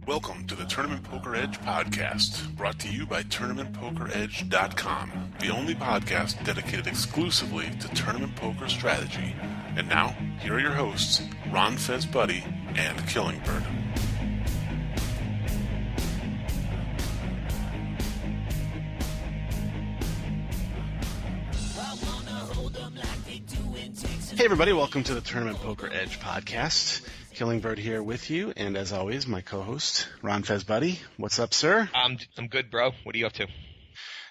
Welcome to the Tournament Poker Edge podcast, brought to you by TournamentPokerEdge.com, the only podcast dedicated exclusively to tournament poker strategy. And now, here are your hosts, Ron Fezbuddy and Killingbird. Hey everybody, welcome to the Tournament Poker Edge podcast. Killingbird here with you, and as always, my co-host, Ron Fezbuddy. What's up, sir? I'm good, bro. What are you up to?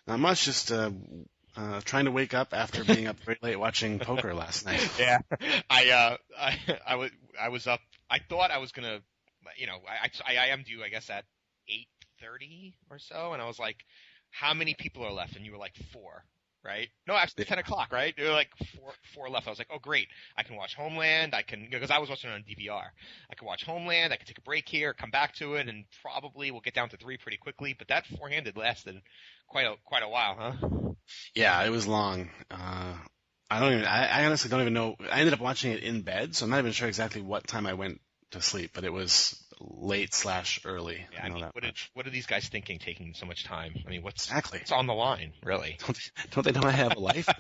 Not much, just trying to wake up after being up very late watching poker last night. Yeah, I was up. I thought I was gonna, I am due, I guess, at 8:30 or so, and I was like, how many people are left? And you were like 4. Right? No, actually 10 o'clock, right? There were like four left. I was like, oh, great. I can watch Homeland. Because I was watching it on DVR. I can watch Homeland. I can take a break here, come back to it, and probably we'll get down to 3 pretty quickly. But that four-handed lasted quite a while, huh? Yeah, it was long. I honestly don't even know. I ended up watching it in bed, so I'm not even sure exactly what time I went to sleep, but it was late/early. Yeah, what are these guys thinking, taking so much time? I mean, what's on the line, really? Don't they know I have a life? All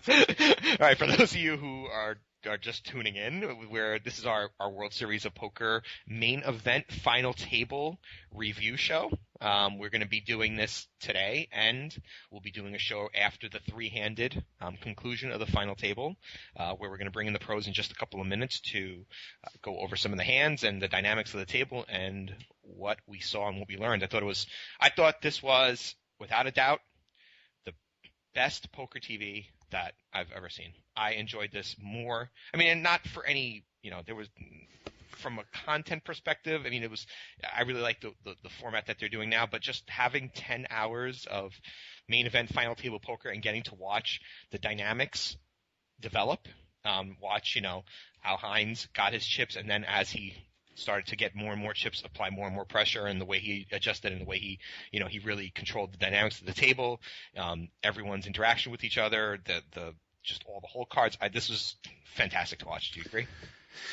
right, for those of you who are just tuning in, where this is our World Series of Poker main event final table review show. We're going to be doing this today, and we'll be doing a show after the three-handed conclusion of the final table, where we're going to bring in the pros in just a couple of minutes to go over some of the hands and the dynamics of the table and what we saw and what we learned. I thought this was, without a doubt, the best poker TV that I've ever seen. I enjoyed this more. I mean, and not for any, there was, from a content perspective, I mean, I really like the format that they're doing now, but just having 10 hours of main event final table poker and getting to watch the dynamics develop, watch, how Hines got his chips, and then as he started to get more and more chips, apply more and more pressure, and the way he adjusted and the way he really controlled the dynamics of the table, everyone's interaction with each other, just all the hole cards. This was fantastic to watch. Do you agree?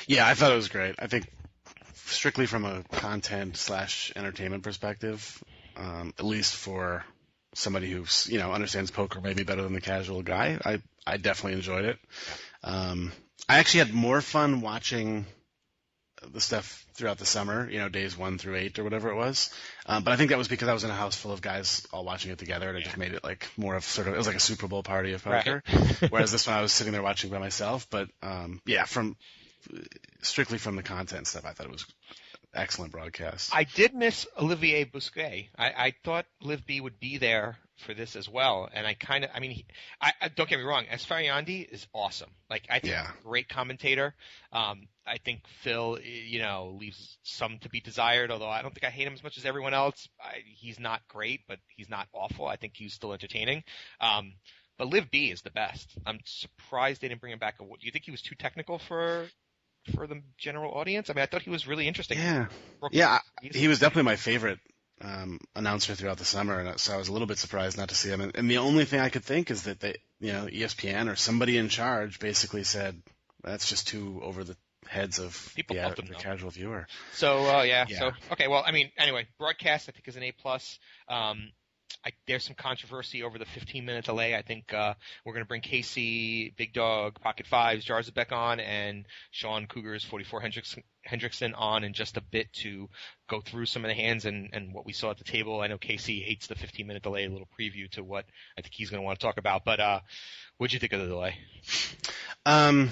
Yeah, I thought it was great. I think strictly from a content/entertainment perspective, at least for somebody who understands poker maybe better than the casual guy, I definitely enjoyed it. I actually had more fun watching the stuff throughout the summer, days 1 through 8 or whatever it was. But I think that was because I was in a house full of guys all watching it together, and it just made it like more of it was like a Super Bowl party of poker. Right. Whereas this one I was sitting there watching by myself. But strictly from the content stuff, I thought it was excellent broadcast. I did miss Olivier Bousquet. I thought Liv B would be there for this as well, and I don't get me wrong, Esfariandi is awesome. Like, I think he's a great commentator. I think Phil, leaves some to be desired, although I don't think I hate him as much as everyone else. He's not great, but he's not awful. I think he's still entertaining. But Liv B is the best. I'm surprised they didn't bring him back. Do you think he was too technical for the general audience? I mean, I thought he was really interesting. Yeah, he was definitely my favorite announcer throughout the summer, and so I was a little bit surprised not to see him. And the only thing I could think is that ESPN or somebody in charge basically said that's just too over the heads of the casual viewer. So So okay, well, I mean, anyway, broadcast I think is an A+. There's some controversy over the 15-minute delay. I think we're going to bring Casey, Big Dog, Pocket Fives, Jarzabek on, and Sean Cougars4444 Hendrickson on in just a bit to go through some of the hands and what we saw at the table. I know Casey hates the 15-minute delay, a little preview to what I think he's going to want to talk about. But what'd you think of the delay? I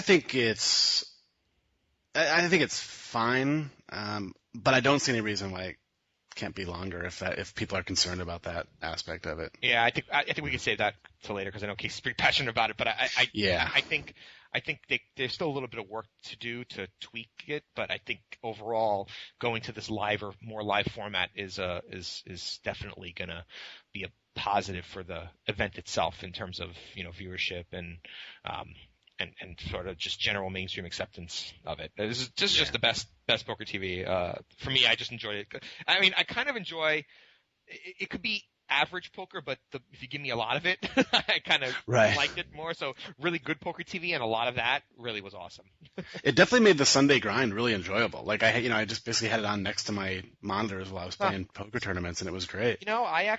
think it's fine, but I don't see any reason why it can't be longer if people are concerned about that aspect of it. Yeah, I think we can save that till later because I know Casey's pretty passionate about it. But I think there's still a little bit of work to do to tweak it. But I think overall going to this live or more live format is definitely gonna be a positive for the event itself in terms of viewership and sort of just general mainstream acceptance of it. This is just the best poker TV. For me, I just enjoyed it. I mean, I kind of enjoy – it could be average poker, but if you give me a lot of it, I kind of Right. liked it more. So really good poker TV, and a lot of that really was awesome. It definitely made the Sunday grind really enjoyable. Like I just basically had it on next to my monitors while I was playing poker tournaments, and it was great. I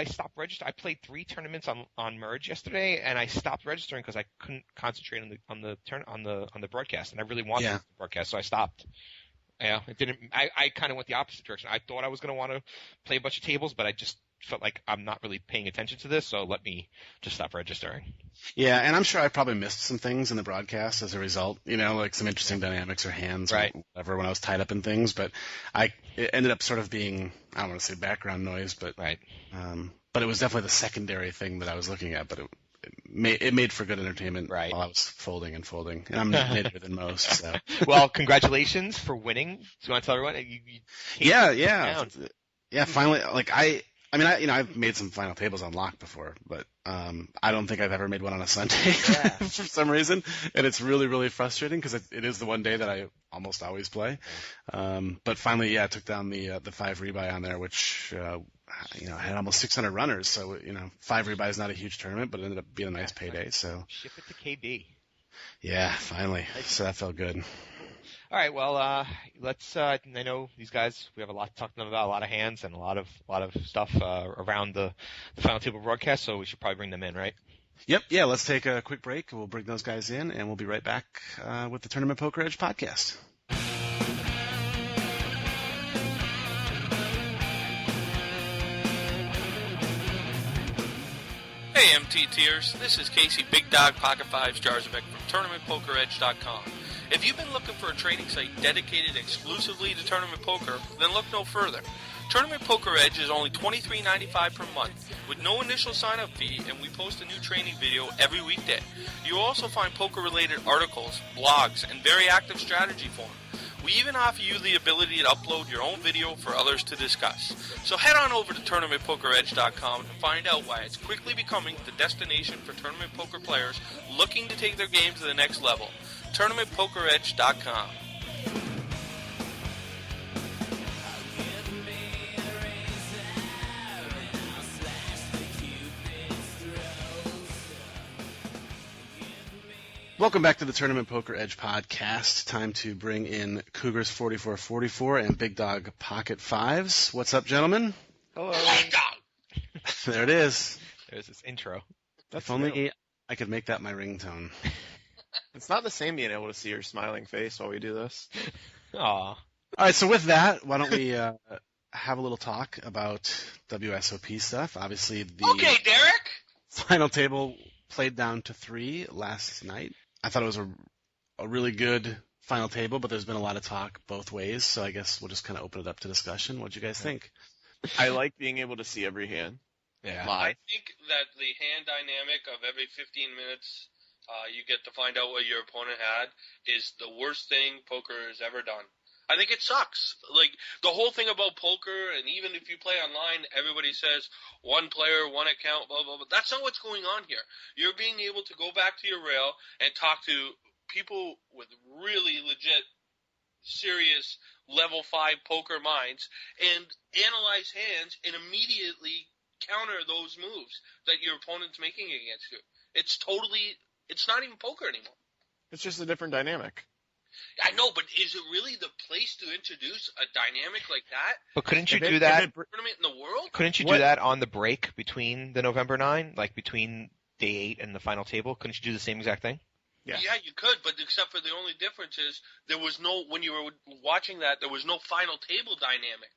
stopped registering. I played 3 tournaments on Merge yesterday, and I stopped registering because I couldn't concentrate on the broadcast, and I really wanted the broadcast, so I stopped. Yeah, it didn't. I kind of went the opposite direction. I thought I was going to want to play a bunch of tables, but I just felt like I'm not really paying attention to this, so let me just stop registering. Yeah, and I'm sure I probably missed some things in the broadcast as a result, like some interesting dynamics or hands or whatever when I was tied up in things, but it ended up sort of being, I don't want to say background noise, but but it was definitely the secondary thing that I was looking at, but it made for good entertainment while I was folding, and I'm native than most. So. Well, congratulations for winning. Do you want to tell everyone? Yeah. Finally, I've made some final tables on lock before, but I don't think I've ever made one on a Sunday for some reason, and it's really, really frustrating because it is the one day that I almost always play. But finally, I took down the 5 rebuy on there, which I had almost 600 runners, so 5 rebuy is not a huge tournament, but it ended up being a nice payday. So ship it to KB. Yeah, finally. So that felt good. All right, well, let's. I know these guys. We have a lot to talk to them about, a lot of hands and a lot of stuff around the final table broadcast. So we should probably bring them in, right? Yep. Yeah. Let's take a quick break. We'll bring those guys in, and we'll be right back with the Tournament Poker Edge podcast. Hey MTTers, this is Casey Big Dog Pocket Fives Jarzovic from TournamentPokerEdge.com. If you've been looking for a trading site dedicated exclusively to tournament poker, then look no further. Tournament Poker Edge is only $23.95 per month with no initial sign-up fee, and we post a new training video every weekday. You'll also find poker-related articles, blogs, and very active strategy forums. We even offer you the ability to upload your own video for others to discuss. So head on over to TournamentPokerEdge.com and find out why it's quickly becoming the destination for tournament poker players looking to take their game to the next level. TournamentPokerEdge.com. Welcome back to the Tournament Poker Edge podcast. Time to bring in Cougars4444 and Big Dog Pocket Fives. What's up, gentlemen? Hello. There it is. There's this intro. If only I could make that my ringtone. It's not the same being able to see your smiling face while we do this. Aw. All right, so with that, why don't we have a little talk about WSOP stuff? Obviously, the Derek. final table played down to 3 last night. I thought it was a really good final table, but there's been a lot of talk both ways, so I guess we'll just kind of open it up to discussion. What do you guys think? I like being able to see every hand. Yeah. I think that the hand dynamic of every 15 minutes you get to find out what your opponent had is the worst thing poker has ever done. I think it sucks. Like, the whole thing about poker, and even if you play online, everybody says one player, one account, blah, blah, blah. That's not what's going on here. You're being able to go back to your rail and talk to people with really legit, serious level 5 poker minds and analyze hands and immediately counter those moves that your opponent's making against you. It's not even poker anymore. It's just a different dynamic. I know, but is it really the place to introduce a dynamic like that? But couldn't you do that? Tournament in the world? Couldn't you do that on the break between the November 9, like between day 8 and the final table? Couldn't you do the same exact thing? Yeah, you could, but except for the only difference is there was no, when you were watching that, there was no final table dynamic.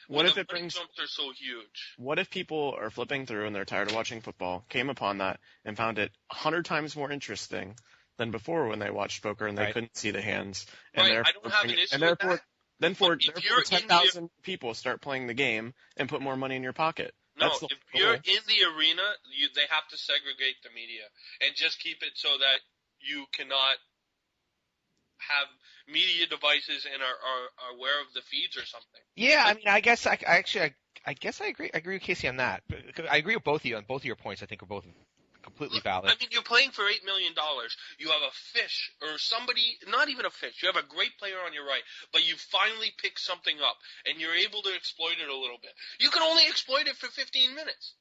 What if the it brings jumps are so huge? What if people are flipping through and they're tired of watching football, came upon that and found it 100 times more interesting than before when they watched poker and they couldn't see the hands. And I don't have an issue with that. Then 10,000 people start playing the game and put more money in your pocket. No, if you're in the arena, they have to segregate the media and just keep it so that you cannot have media devices and are aware of the feeds or something. Yeah, I mean, I guess I agree. I agree with Casey on that. I agree with both of you on both of your points. I think are both completely valid. I mean, you're playing for $8 million. You have a fish or somebody, not even a fish. You have a great player on your right, but you finally pick something up, and you're able to exploit it a little bit. You can only exploit it for 15 minutes.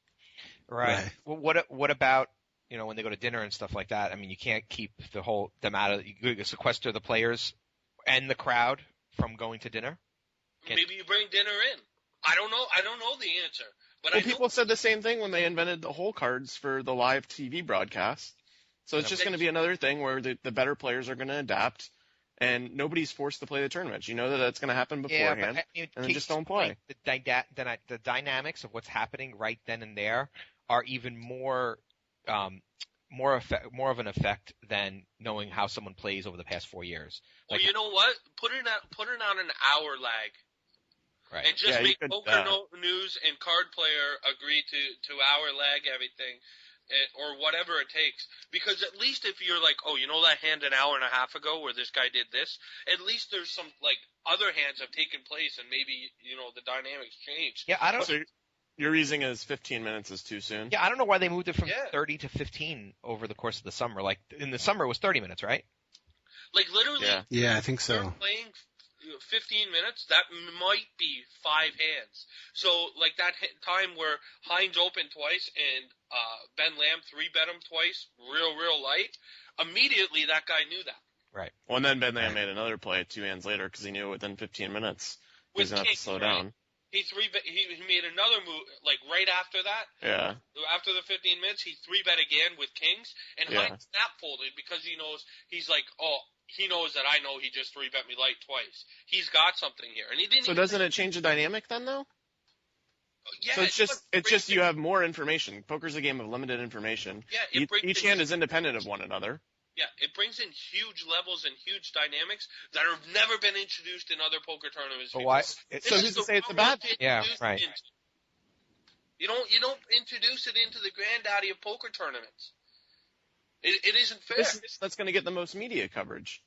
Right. Well, what about, when they go to dinner and stuff like that? I mean, you can't keep them out of. You sequester the players and the crowd from going to dinner. Maybe you bring dinner in. I don't know. I don't know the answer. But people said the same thing when they invented the hole cards for the live TV broadcast. So it's just going to be another thing where the better players are going to adapt, and nobody's forced to play the tournament. You know that that's going to happen beforehand, and then just don't play. The dynamics of what's happening right then and there are even more of an effect than knowing how someone plays over the past 4 years. Well, you know what? Put it on an hour lag. Right. And just make Poker News and Card Player agree to hour lag everything, or whatever it takes. Because at least if you're like, oh, you know that hand an hour and a half ago where this guy did this, at least there's some, like, other hands have taken place and maybe, the dynamics changed. Yeah, I don't. So your reasoning is 15 minutes is too soon? Yeah, I don't know why they moved it from 30 to 15 over the course of the summer. Like, in the summer it was 30 minutes, right? Like, literally. Yeah, I think so. Playing 15 minutes, that might be 5 hands. So, like that time where Hines opened twice and Ben Lamb 3-bet him twice, real light, immediately that guy knew that. Right. Well, and then Ben Lamb made another play 2 hands later because he knew within 15 minutes he was going to have to slow down. He made another move, like right after that. Yeah. After the 15 minutes, he 3-bet again with kings, and Hines snap-folded because he knows, he's like, he knows that I know he just 3-bet me light twice. He's got something here, and he didn't. So doesn't it change the dynamic then, though? Yeah. So it's just you have more information. Poker's a game of limited information. Yeah. Each hand is independent of one another. Yeah, it brings in huge levels and huge dynamics that have never been introduced in other poker tournaments. But why? So who's to say it's a bad thing? Yeah, right. You don't introduce it into the granddaddy of poker tournaments. It isn't fair. That's going to get the most media coverage.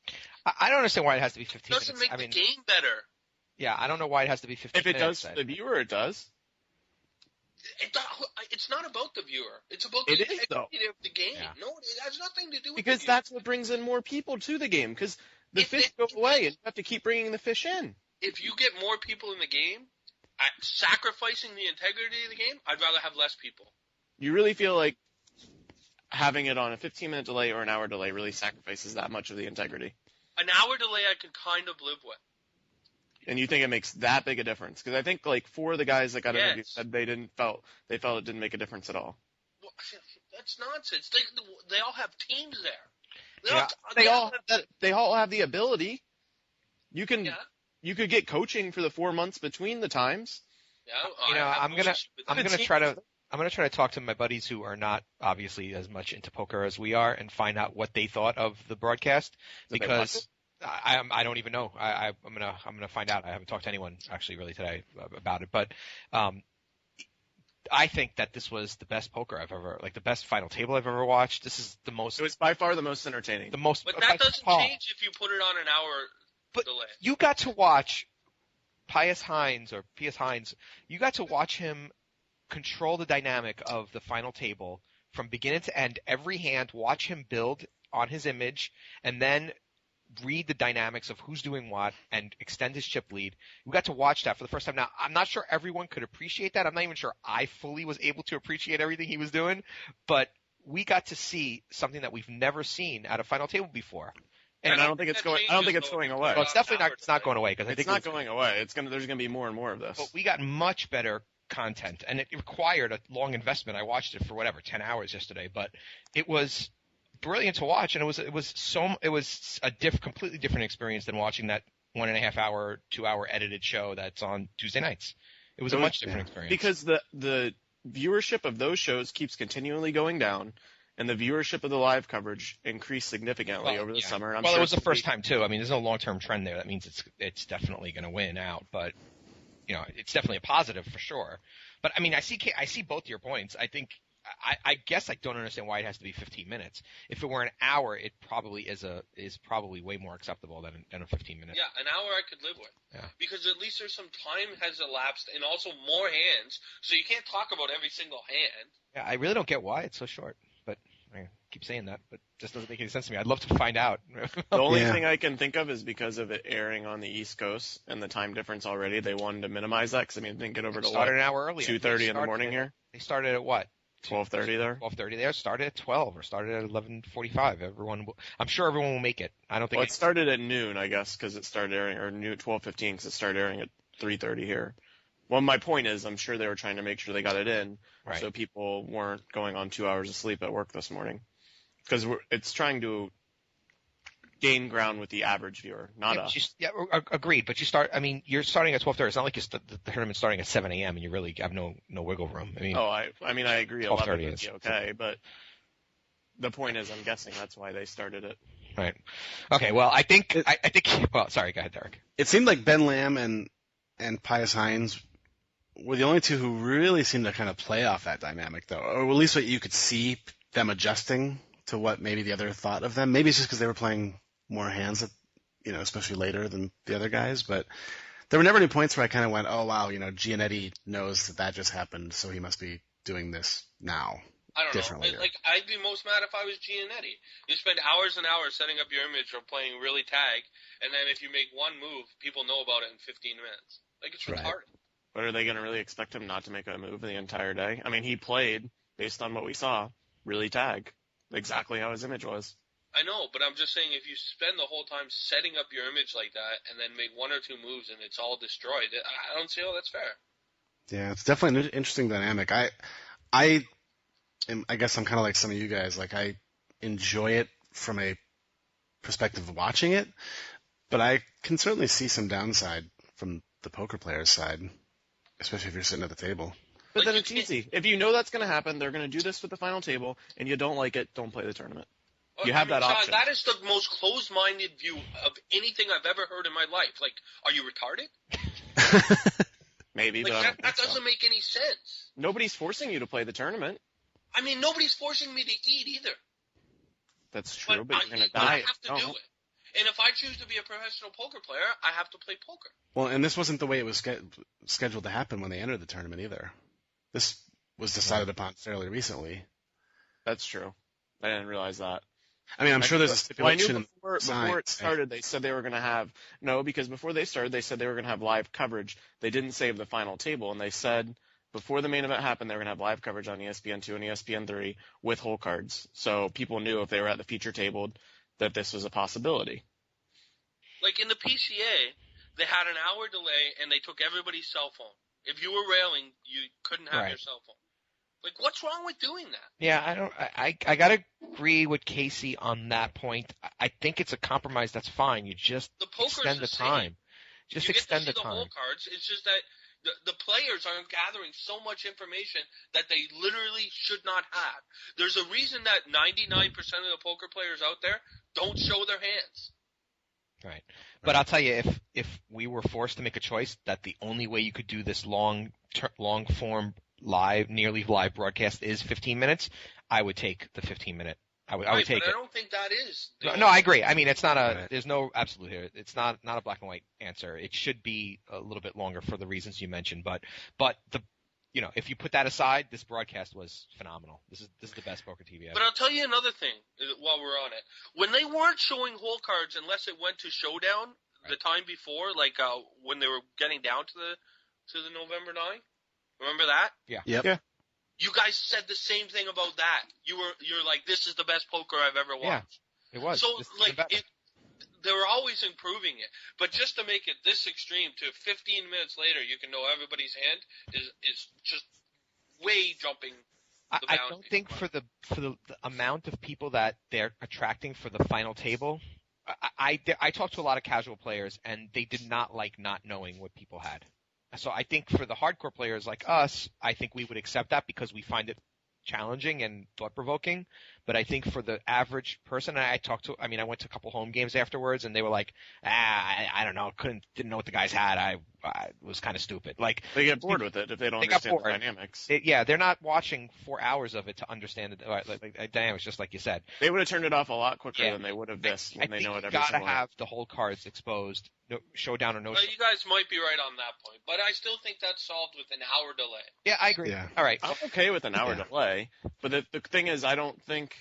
I don't understand why it has to be 15 minutes. It doesn't make the game better. Yeah, I don't know why it has to be 15 minutes. If it minutes. does for the viewer, it does. It's not about the viewer. It's about the integrity of the game. Yeah. No, it has nothing to do with because that's what brings in more people to the game. Because the fish go away, and you have to keep bringing the fish in. If you get more people in the game, sacrificing the integrity of the game, I'd rather have less people. You really feel like having it on a 15-minute delay or an hour delay really sacrifices that much of the integrity? An hour delay I can kind of live with. And you think it makes that big a difference? Because I think like 4 of the guys that got interviewed said they felt it didn't make a difference at all. Well, that's nonsense. They all have teams there. They all have the ability. You could get coaching for the 4 months between the times. Yeah, I'm gonna try to talk to my buddies who are not obviously as much into poker as we are and find out what they thought of the broadcast because I don't even know. I'm gonna find out. I haven't talked to anyone actually really today about it, but I think that this was the best poker I've ever, like the best final table I've ever watched. This is the most. It was by far the most entertaining. But that doesn't change if you put it on an hour delay. You got to watch P.S. Hines. You got to watch him control the dynamic of the final table from beginning to end. Every hand, watch him build on his image, and then read the dynamics of who's doing what and extend his chip lead. We got to watch that for the first time. Now, I'm not sure everyone could appreciate that. I'm not even sure I fully was able to appreciate everything he was doing, but we got to see something that we've never seen at a final table before. And I don't think it's going. I don't think it's going away. Well, it's definitely not. It's not going away because I think it's not going away. There's going to be more and more of this. But we got much better content, and it required a long investment. I watched it for 10 hours yesterday, but it was brilliant to watch, and it was a completely different experience than watching that 1.5 hour, 2 hour edited show that's on Tuesday nights. It was a much different experience because the viewership of those shows keeps continually going down, and the viewership of the live coverage increased significantly over the summer. And it was the first time too. I mean, there's no long-term trend there. That means it's definitely going to win out, but it's definitely a positive for sure. But I mean, I see both your points. I guess I don't understand why it has to be 15 minutes. If it were an hour, it probably is probably way more acceptable than a 15 minute. Yeah, an hour I could live with. Yeah. Because at least there's some time has elapsed and also more hands, so you can't talk about every single hand. Yeah, I really don't get why it's so short, but keep saying that, but it just doesn't make any sense to me. I'd love to find out. The only thing I can think of is because of it airing on the East Coast and the time difference already, they wanted to minimize that because, I mean, it didn't get over to started an hour earlier. 2:30 in the morning here? They started at what? 12:30 there? 12:30 there. Started at 12 or started at 11:45. I'm sure everyone will make it. I don't think. Well, it started at noon, I guess, because it started airing, or noon 12:15 because it started airing at 3:30 here. Well, my point is, I'm sure they were trying to make sure they got it in, so people weren't going on 2 hours of sleep at work this morning. Because it's trying to gain ground with the average viewer, not us. Agreed. But you're starting at 12:30. It's not like the tournament's starting at 7 a.m. and you really have no wiggle room. I mean, I agree. 12:30 is okay, but the point is, I'm guessing that's why they started it. Right. Okay. Well, I think. Well, sorry. Go ahead, Derek. It seemed like Ben Lamb and Pius Hines were the only two who really seemed to kind of play off that dynamic, though, or at least what you could see them adjusting to what maybe the other thought of them. Maybe it's just because they were playing more hands, especially later than the other guys. But there were never any points where I kind of went, "Oh wow, Giannetti knows that just happened, so he must be doing this now." I don't know. Like, I'd be most mad if I was Giannetti. You spend hours and hours setting up your image or playing really tag, and then if you make one move, people know about it in 15 minutes. Like, it's retarded. But are they going to really expect him not to make a move the entire day? I mean, he played, based on what we saw, really tag. Exactly how his image was. I know, but I'm just saying if you spend the whole time setting up your image like that and then make one or two moves and it's all destroyed, I don't see how that's fair. Yeah, it's definitely an interesting dynamic. I guess I'm kind of like some of you guys. Like, I enjoy it from a perspective of watching it, but I can certainly see some downside from the poker player's side, especially if you're sitting at the table. But then it's easy. If you know that's going to happen, they're going to do this with the final table, and you don't like it, don't play the tournament. You have that option. That is the most closed-minded view of anything I've ever heard in my life. Like, are you retarded? Maybe, like, but that doesn't make any sense. Nobody's forcing you to play the tournament. I mean, nobody's forcing me to eat either. That's true, but you're going to die. I have to do it. And if I choose to be a professional poker player, I have to play poker. Well, and this wasn't the way it was scheduled to happen when they entered the tournament either. This was decided upon fairly recently. That's true. I didn't realize that. I mean, I'm sure there's a stipulation. Well, before it started, they said they were going to have because before they started, they said they were going to have live coverage. They didn't save the final table, and they said before the main event happened, they were going to have live coverage on ESPN2 and ESPN3 with hole cards, so people knew if they were at the feature table that this was a possibility. Like in the PCA, they had an hour delay, and they took everybody's cell phone. If you were railing, you couldn't have your cell phone. Like, what's wrong with doing that? Yeah, I gotta agree with Casey on that point. I think it's a compromise that's fine. You just extend the time. Just extend the time. The whole cards. It's just that the players are gathering so much information that they literally should not have. There's a reason that 99% of the poker players out there don't show their hands. Right. But I'll tell you, if we were forced to make a choice that the only way you could do this long form nearly live broadcast is 15 minutes, I would take the 15-minute. I would take it. But I don't think that is. No, I agree. I mean, it's not there's no absolute here. It's not a black and white answer. It should be a little bit longer for the reasons you mentioned. But if you put that aside, this broadcast was phenomenal. This is the best poker TV ever. But I'll tell you another thing while we're on it. When they weren't showing hole cards unless it went to showdown the time before, like when they were getting down to the November 9, remember that? Yeah. Yep. Yeah. You guys said the same thing about that. You're like, this is the best poker I've ever watched. Yeah, it was. So they were always improving it, but just to make it this extreme, to 15 minutes later, you can know everybody's hand is just way jumping. I don't think for the amount of people that they're attracting for the final table. I talked to a lot of casual players, and they did not like not knowing what people had. So I think for the hardcore players like us, I think we would accept that because we find it challenging and thought-provoking. But I think for the average person, I went to a couple home games afterwards, and they were like, I don't know, didn't know what the guys had. It was kind of stupid. Like, they get bored with it if they don't understand the dynamics. They're not watching 4 hours of it to understand the dynamics, just like you said. They would have turned it off a lot quicker than they would have this when they know it every single. You gotta have the whole cards exposed, no showdown or no. Well, you guys might be right on that point, but I still think that's solved with an hour delay. Yeah, I agree. Yeah. All right, I'm okay with an hour delay, but the thing is, I don't think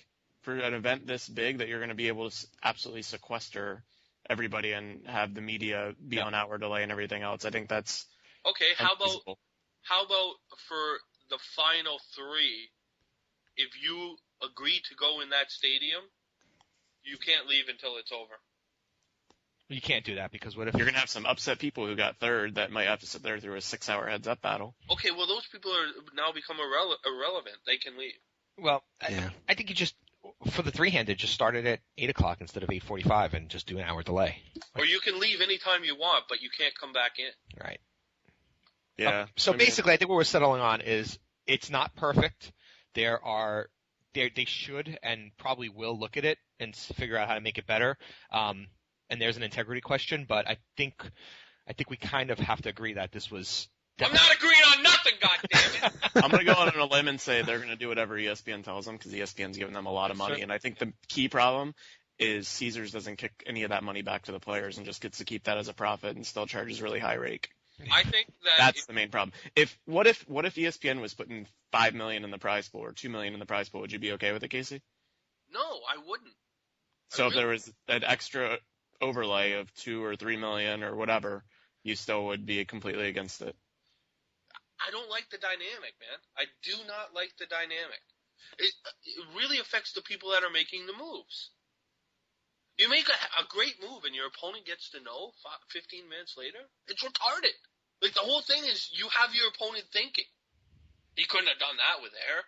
for an event this big that you're going to be able to absolutely sequester everybody and have the media be on hour delay and everything else. I think that's Okay, unfeasible. how about for the final three, if you agree to go in that stadium, you can't leave until it's over. You can't do that because what if You're going to have some upset people who got third that might have to sit there through a 6-hour heads-up battle. Okay, well, those people are now become irrelevant. They can leave. Well, I think you just for the three-handed just start it at 8 o'clock instead of 8:45 and just do an hour delay. Or you can leave anytime you want, but you can't come back in. Right. Yeah. So basically, I think what we're settling on is it's not perfect. They should and probably will look at it and figure out how to make it better. And there's an integrity question, but I think we kind of have to agree that this was. I'm not agreeing on nothing, goddammit! I'm going to go on a limb and say they're going to do whatever ESPN tells them because ESPN's giving them a lot of money. Sure. And I think the key problem is Caesars doesn't kick any of that money back to the players and just gets to keep that as a profit and still charges really high rake. I think That's the main problem. What if ESPN was putting $5 million in the prize pool or $2 million in the prize pool? Would you be okay with it, Casey? No, I wouldn't. So if there was an extra overlay of $2 or $3 million or whatever, you still would be completely against it. I don't like the dynamic, man. I do not like the dynamic. It really affects the people that are making the moves. You make a great move and your opponent gets to know 15 minutes later. It's retarded. Like, the whole thing is you have your opponent thinking. He couldn't have done that with air.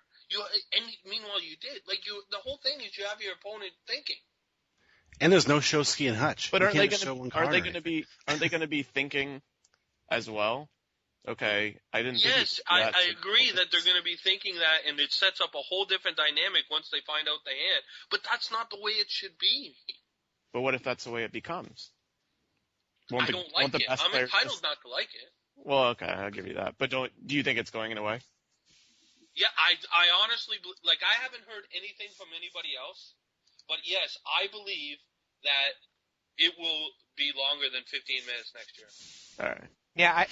And meanwhile you did. Like, the whole thing is you have your opponent thinking. And there's no show ski and hutch. But aren't they going to be thinking as well? Okay, I didn't. Yes, I agree that they're going to be thinking that, and it sets up a whole different dynamic once they find out the hand. But that's not the way it should be. But what if that's the way it becomes? I don't like it. I'm entitled not to like it. Well, okay, I'll give you that. But do you think it's going away? Yeah, I honestly, like, I haven't heard anything from anybody else. But yes, I believe that it will be longer than 15 minutes next year. All right. Yeah,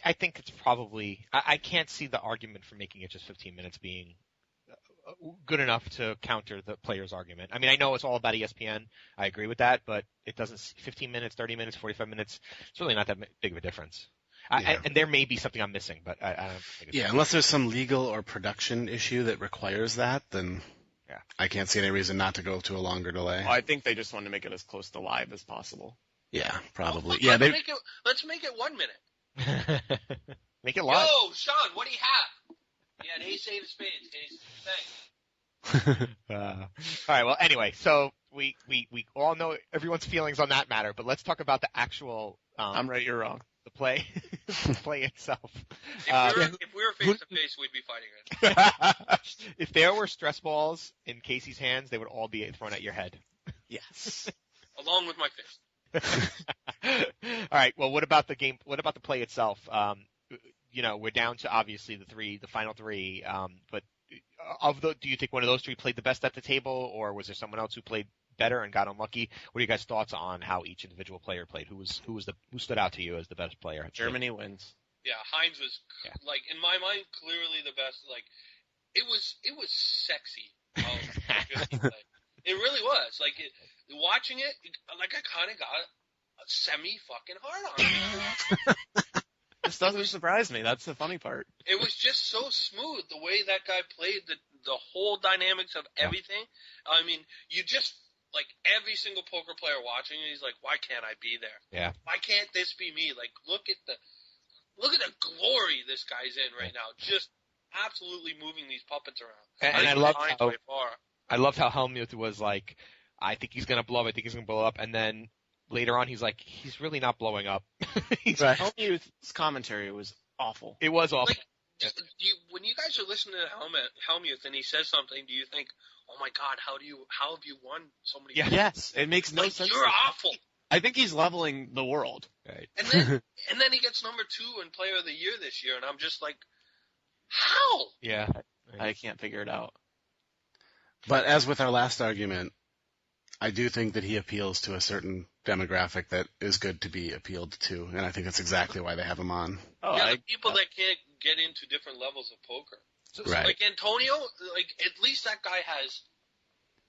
I think it's probably I can't see the argument for making it just 15 minutes being good enough to counter the player's argument. I mean, I know it's all about ESPN. I agree with that, but it doesn't. 15 minutes, 30 minutes, 45 minutes. It's really not that big of a difference. And there may be something I'm missing, but I don't think it's unless there's some legal or production issue that requires that, then I can't see any reason not to go to a longer delay. Well, I think they just want to make it as close to live as possible. Yeah, probably. Let's make it 1 minute. Make it live. Yo, Sean, what do you have? Yeah, an ace, eight of spades, Case. Thanks. All right. Well, anyway, so we all know everyone's feelings on that matter, but let's talk about the actual. I'm right. You're wrong. The play, the play itself. If we were face to face, we'd be fighting it. If there were stress balls in Casey's hands, they would all be thrown at your head. Yes. Along with my fist. All right. Well, what about the game? What about the play itself? We're down to obviously the final three. But do you think one of those three played the best at the table, or was there someone else who played better and got unlucky? What are you guys' thoughts on how each individual player played? Who stood out to you as the best player? Germany wins. Yeah, Heinz was like, in my mind, clearly the best. Like, it was sexy. It really was. Like, watching it, like, I kind of got a semi-fucking hard on. This doesn't surprise me. That's the funny part. It was just so smooth, the way that guy played, the whole dynamics of everything. I mean, you just, like, every single poker player watching it, he's like, why can't I be there? Yeah. Why can't this be me? Like, look at the glory this guy's in right now. Just absolutely moving these puppets around. And I loved how Helmuth was like, I think he's going to blow up. I think he's going to blow up. And then later on, he's like, he's really not blowing up. Helmuth's commentary was awful. It was awful. Like, when you guys are listening to Helmuth and he says something, do you think, oh my God, how have you won so many games? Yes, it makes no sense. You're awful. I think he's leveling the world. Right. And then he gets number 2 in Player of the Year this year, and I'm just like, how? Yeah. I can't figure it out. But as with our last argument, I do think that he appeals to a certain demographic that is good to be appealed to, and I think that's exactly why they have him on. The people that can't get into different levels of poker. So, right. like Antonio, like, at least that guy has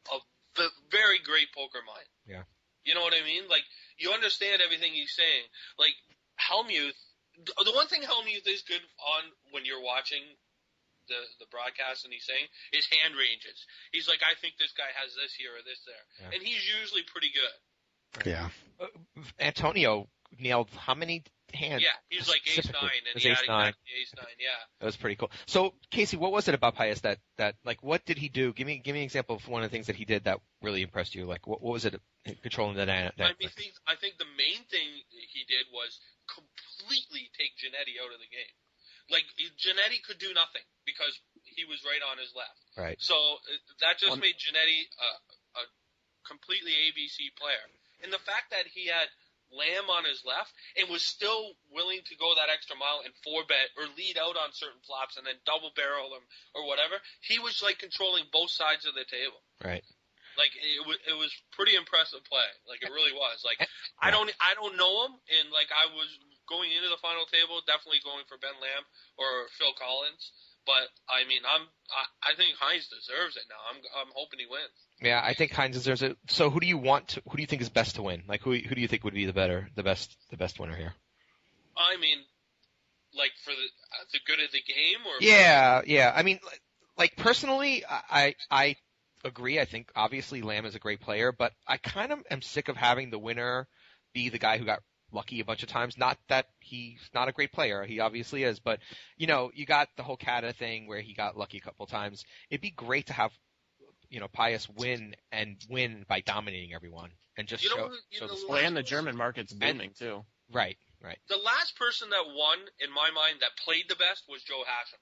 a very great poker mind. Yeah. You know what I mean? Like, you understand everything he's saying. Like, Helmuth, the one thing Helmuth is good on when you're watching the broadcast and he's saying is hand ranges. He's like, I think this guy has this here or this there. Yeah. And he's usually pretty good. Yeah. Antonio nailed how many hands? Yeah, he's like ace-9, and he had exactly ace-9, yeah. That was pretty cool. So, Casey, what was it about Pius that like, what did he do? Give me an example of one of the things that he did that really impressed you. Like, what was it controlling the dynamic? I think the main thing he did was completely take Giannetti out of the game. Like, Giannetti could do nothing because he was right on his left. Right. So that just made Giannetti a completely ABC player. And the fact that he had Lamb on his left and was still willing to go that extra mile and 4-bet or lead out on certain flops and then double barrel them or whatever, he was like controlling both sides of the table. Right. Like it was pretty impressive play. Like it really was. Like I don't know him, and like I was going into the final table definitely going for Ben Lamb or Phil Collins. But I mean, I think Hines deserves it now. I'm hoping he wins. Yeah, I think Hines deserves it. So who do you think is best to win? Like who do you think would be the best winner here? I mean, like for the good of the game, or yeah. I mean, like personally, I agree. I think obviously Lamb is a great player, but I kind of am sick of having the winner be the guy who got lucky a bunch of times. Not that he's not a great player. He obviously is. But, you know, you got the whole Kata thing where he got lucky a couple of times. It'd be great to have, you know, Pius win by dominating everyone and just show the and the German market's booming too. Right. The last person that won, in my mind, that played the best was Joe Hashem.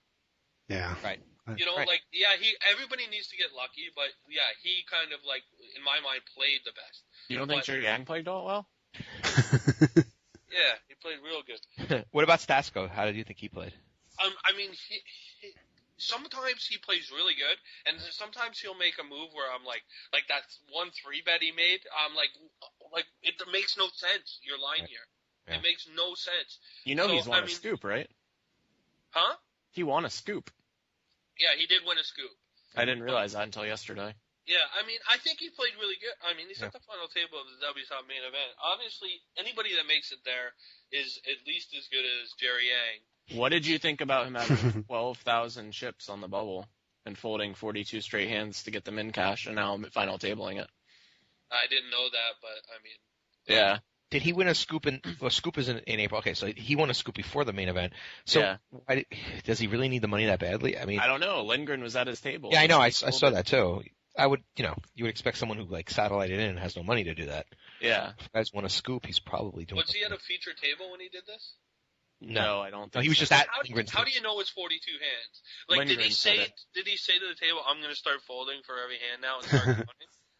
Yeah. Right. You know, like, yeah, everybody needs to get lucky, but yeah, he kind of like, in my mind, played the best. You don't think Jerry Yang played all well? Yeah, he played real good. What about Stasko? How did you think he played? I mean, sometimes he plays really good, and sometimes he'll make a move where I'm like that 1-3-bet he made. I'm like it makes no sense. Your line here, it makes no sense. You know, he's won a scoop, right? Huh? He won a scoop. Yeah, he did win a scoop. I didn't realize that until yesterday. Yeah, I mean, I think he played really good. I mean, he's at the final table of the WSOP main event. Obviously, anybody that makes it there is at least as good as Jerry Yang. What did you think about him having 12,000 chips on the bubble and folding 42 straight hands to get them in cash and now final tabling it? I didn't know that, but I mean. Yeah. Did he win a scoop scoop is in April. Okay, so he won a scoop before the main event. So does he really need the money that badly? I mean, I don't know. Lindgren was at his table. Yeah, I know. I saw that too. I would, you would expect someone who like satellited in and has no money to do that. Yeah. If the guy's won a scoop, he's probably doing. Was he at a feature table when he did this? No, I don't think. No, he was just at Lindgren's. How do you know it's 42 hands? Like, did he say to the table, "I'm going to start folding for every hand now"? And start counting?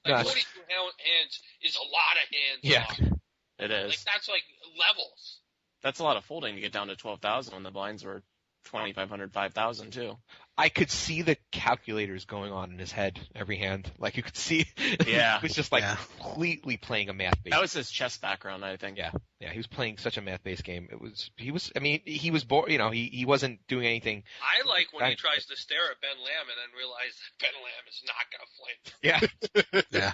Like 42 hands is a lot of hands. Yeah. It is. Like, that's like levels. That's a lot of folding to get down to 12,000 when the blinds were 2,500, 5,000 too. I could see the calculators going on in his head every hand. Like you could see. Yeah. He was just like completely playing a math-based. That was his chess background, I think. Yeah. Yeah. He was playing such a math-based game. He was bored. He wasn't doing anything. I like when he tries to stare at Ben Lamb and then realize that Ben Lamb is not going to flinch. Yeah.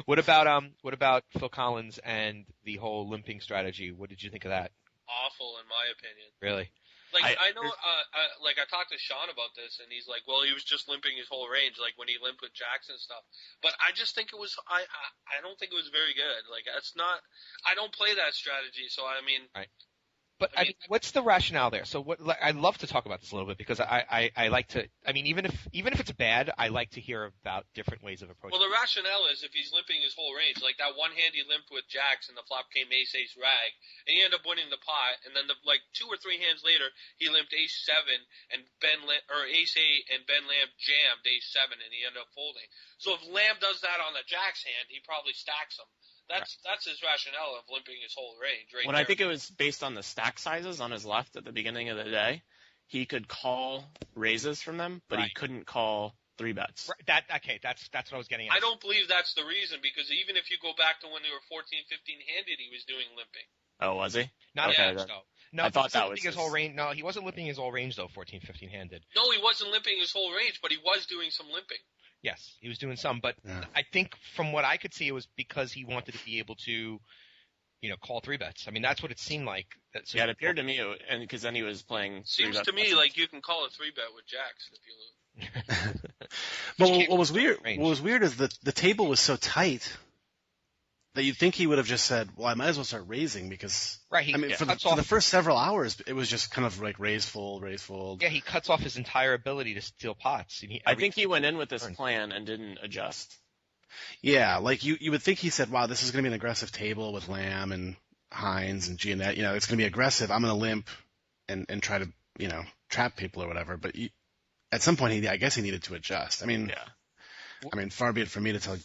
What about Phil Collins and the whole limping strategy? What did you think of that? Awful, in my opinion. Really? Like, I know, I talked to Sean about this, and he's like, well, he was just limping his whole range, like when he limped with Jackson and stuff. But I just think it was, I don't think it was very good. Like, it's not, I don't play that strategy, so I mean. Right. But I mean, what's the rationale there? So I'd love to talk about this a little bit because I like to. I mean, even if it's bad, I like to hear about different ways of approaching. Well, the rationale is if he's limping his whole range, like that one hand he limped with Jacks and the flop came ace rag, and he ended up winning the pot, and then like 2 or 3 hands later he limped ace 7 and ace 8 and Ben Lamb jammed ace 7 and he ended up folding. So if Lamb does that on the Jacks hand, he probably stacks him. That's his rationale of limping his whole range, right? When I think it was based on the stack sizes on his left at the beginning of the day, he could call raises from them, but he couldn't call 3-bets. That's what I was getting at. I don't believe that's the reason, because even if you go back to when they were 14, 15 handed, he was doing limping. Oh, was he? Not okay, No, I thought that was his whole range. No, he wasn't limping his whole range though. 14, 15 handed. No, he wasn't limping his whole range, but he was doing some limping. Yes, he was doing some, but Yeah. I think from what I could see, it was because he wanted to be able to, call 3-bets. I mean, that's what it seemed like. So Yeah, it appeared to me, and because then he was playing. Seems 3-bet to me lessons. like you can call a 3-bet with jacks if you lose. But what was weird? range. What was weird is that the table was so tight that you'd think he would have just said, "Well, I might as well start raising," because Right, he I mean, for cuts the off. first several hours, it was just kind of like raise fold. Yeah, he cuts off his entire ability to steal pots. And I think he went in with this turn. plan and didn't adjust. Yeah, like you would think he said, "Wow, this is going to be an aggressive table with Lamb and Hines and Giannett. It's going to be aggressive. I'm going to limp and try to trap people or whatever." But at some point, I guess he needed to adjust. I mean, far be it from me to tell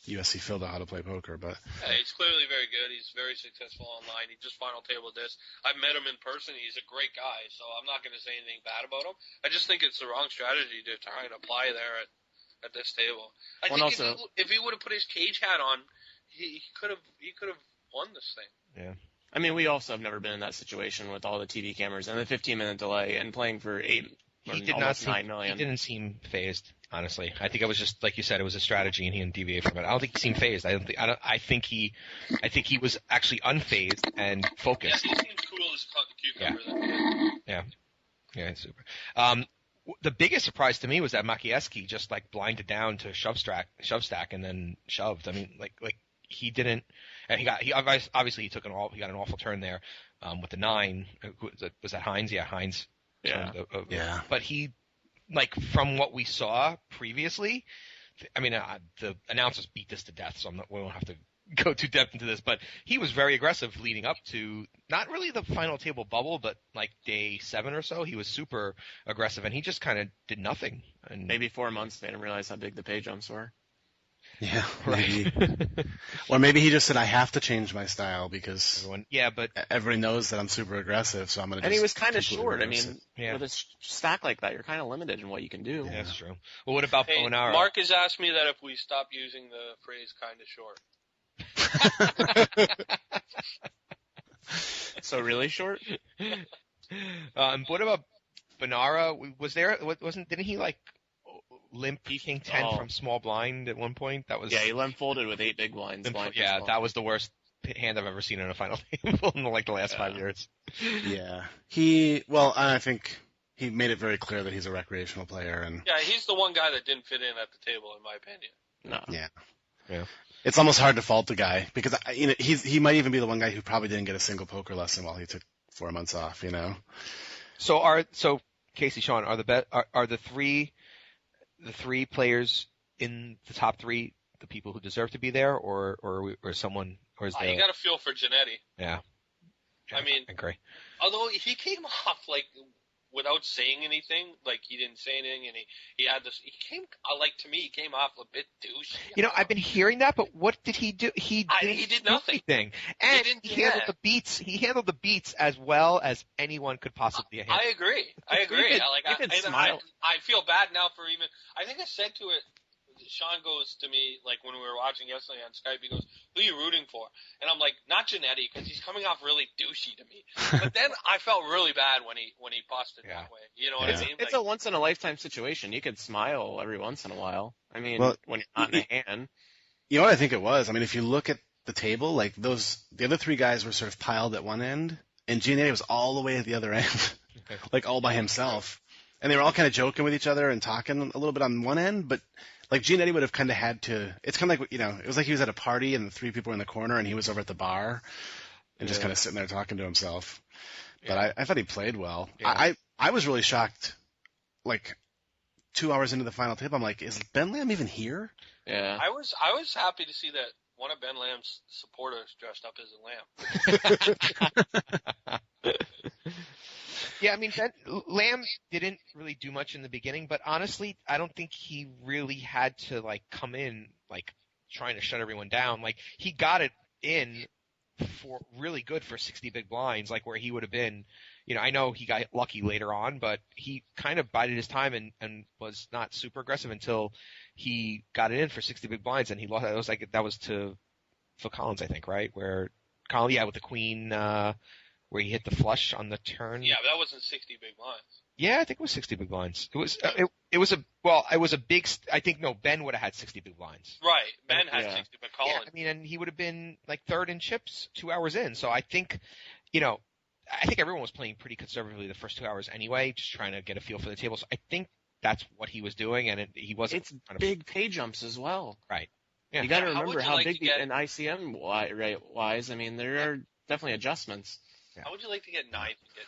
USC Phil how to play poker, but Hey, he's clearly very good. He's very successful online. He just final tabled this. I've met him in person. He's a great guy, so I'm not going to say anything bad about him. I just think it's the wrong strategy to try and apply there at this table. I think also, if he would have put his cage hat on, he could have won this thing. Yeah. I mean, we also have never been in that situation with all the TV cameras and the 15-minute delay and playing for almost 9 million. He didn't seem phased, honestly. I think it was just like you said, it was a strategy, and he didn't deviate from it. I don't think he seemed phased. I think he was actually unfazed and focused. Yeah, he seems cool as a cucumber. Yeah, it's super. The biggest surprise to me was that Makieski just like blinded down to shove stack, and then shoved. I mean, like he didn't, and he obviously he got an awful turn there with the 9. Was that Hines? Yeah, Hines. Yeah. yeah. But he, like, from what we saw previously, I mean, the announcers beat this to death, so we don't have to go too depth into this, but he was very aggressive leading up to not really the final table bubble, but like day 7 or so, he was super aggressive, and he just kind of did nothing. And Maybe 4 months made him realize how big the pay jumps were. Yeah, right. Or maybe he just said, "I have to change my style because but everybody knows that I'm super aggressive, so I'm going to." And he was kind of short. I mean, Yeah. with a stack like that, you're kind of limited in what you can do. Yeah, that's true. Well, what about Hey, Bonara? Mark has asked me that if we stop using the phrase "kind of short." So really short? What about Bonara? Didn't he like limp King 10 from small blind at one point? That was he limp folded with 8 big blinds. That was the worst hand I've ever seen in a final table in like the last 5 years. Yeah. I think he made it very clear that he's a recreational player, and Yeah, he's the one guy that didn't fit in at the table, in my opinion. No. yeah. It's almost hard to fault the guy because he might even be the one guy who probably didn't get a single poker lesson while he took 4 months off. So Casey, Sean, are the three players in the top 3 the people who deserve to be there, or someone, or is there? You got to feel for Giannetti. Yeah. I mean, I agree. Although he came off like without saying anything, like he didn't say anything, and he had this. He came to me. He came off a bit douchey. I've been hearing that, but what did he do? He did nothing. And he handled the beats. He handled the beats as well as anyone could possibly handle. I agree. Smile. I feel bad now for even. I think I said to it. Sean goes to me, like when we were watching yesterday on Skype, he goes, "Who are you rooting for?" And I'm like, "Not Giannetti, because he's coming off really douchey to me." But then I felt really bad when he busted that way. You know what I mean? It's a once in a lifetime situation. You could smile every once in a while. I mean, when you're not in a hand. You know what I think it was? I mean, if you look at the table, like the other 3 guys were sort of piled at one end, and Giannetti was all the way at the other end, like all by himself. And they were all kind of joking with each other and talking a little bit on one end, but like Giannetti would have kind of had to. It's kind of like it was like he was at a party and the 3 people were in the corner and he was over at the bar and just kind of sitting there talking to himself. But I thought he played well. Yeah. I was really shocked. Like 2 hours into the final table, I'm like, is Ben Lamb even here? Yeah. I was happy to see that one of Ben Lamb's supporters dressed up as a lamb. Yeah, I mean, Lamb didn't really do much in the beginning, but honestly, I don't think he really had to like come in like trying to shut everyone down. Like he got it in for really good for 60 big blinds, like where he would have been. I know he got lucky later on, but he kind of bided his time and was not super aggressive until he got it in for 60 big blinds, and he lost. That was to Phil Collins, I think, right? Where Collins, with the queen. Where he hit the flush on the turn. Yeah, but that wasn't 60 big blinds. Yeah, I think it was 60 big blinds. It was a big. I think Ben would have had 60 big blinds. Right, Ben had 60, but Colin. Yeah, I mean, and he would have been like third in chips 2 hours in. So I think, I think everyone was playing pretty conservatively the first 2 hours anyway, just trying to get a feel for the table. So I think that's what he was doing, and he wasn't. It's big pay jumps as well. Right. Yeah. You got to remember how big an ICM wise. I mean, there are definitely adjustments. How would you like to get ninth and get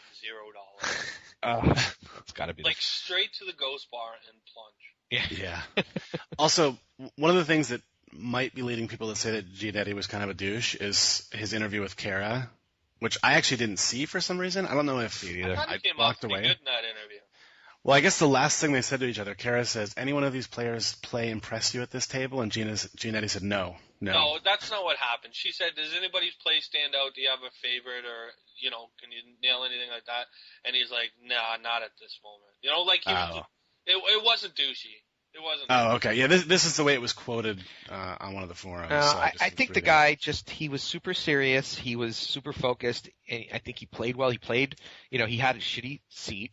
$0? It's got to be like straight to the ghost bar and plunge. Yeah. Also, one of the things that might be leading people to say that Giannetti was kind of a douche is his interview with Kara, which I actually didn't see for some reason. I don't know if I walked away. Good in that interview. Well, I guess the last thing they said to each other, Kara says, "Any one of these players play impress you at this table?" And Giannetti said, "No." No, that's not what happened. She said, "Does anybody's play stand out? Do you have a favorite, or can you nail anything like that?" And he's like, "Nah, not at this moment." Like it wasn't douchey. It wasn't. Oh, okay. Yeah, this is the way it was quoted on one of the forums. So I think the guy he was super serious. He was super focused. And I think he played well. He played, he had a shitty seat.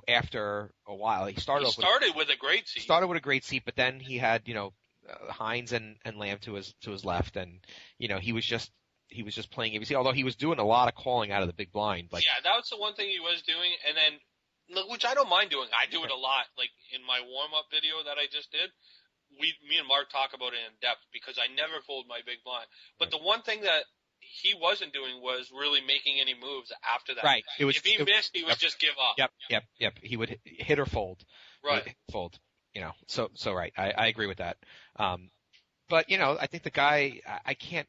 After a while, he started with a great seat. Started with a great seat, but then he had, Hines and Lamb to his left, and he was just playing ABC. Although he was doing a lot of calling out of the big blind. Like, yeah, that was the one thing he was doing, and then which I don't mind doing. I do it a lot. Like in my warm up video that I just did, me and Mark talk about it in depth because I never fold my big blind. But the one thing that he wasn't doing was really making any moves after that. Right. If he missed, he would just give up. Yep. He would hit or fold. Right. Fold. So right. I agree with that. But I think the guy, I can't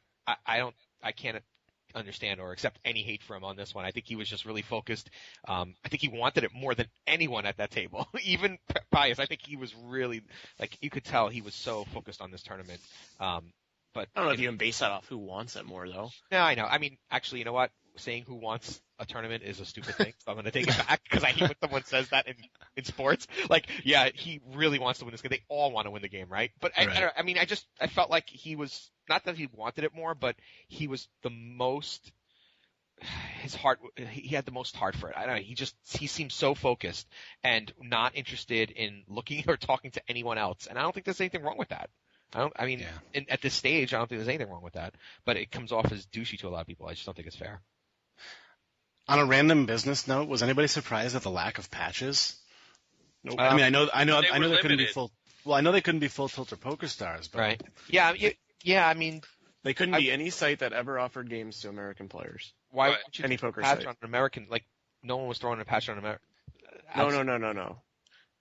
understand or accept any hate for him on this one. I think he was just really focused. I think he wanted it more than anyone at that table. Even Pius, I think he was really, you could tell he was so focused on this tournament. But I don't know if you can base that off who wants it more, though. No, I know. I mean, actually, you know what? Saying who wants a tournament is a stupid thing, so I'm going to take it back because I hate when someone says that in sports. Yeah, he really wants to win this game. They all want to win the game, right? But right. I felt like he was, not that he wanted it more, but he was the most, he had the most heart for it. I don't know. He seemed so focused and not interested in looking or talking to anyone else. And I don't think there's anything wrong with that. At this stage, I don't think there's anything wrong with that, but it comes off as douchey to a lot of people. I just don't think it's fair. On a random business note, was anybody surprised at the lack of patches? Nope. I mean, I know they couldn't be full. Well, I know they couldn't be full tilt or poker stars, but right. Yeah. I mean, they couldn't be any site that ever offered games to American players. Why would you any poker patch site on an American? No one was throwing a patch on American. No.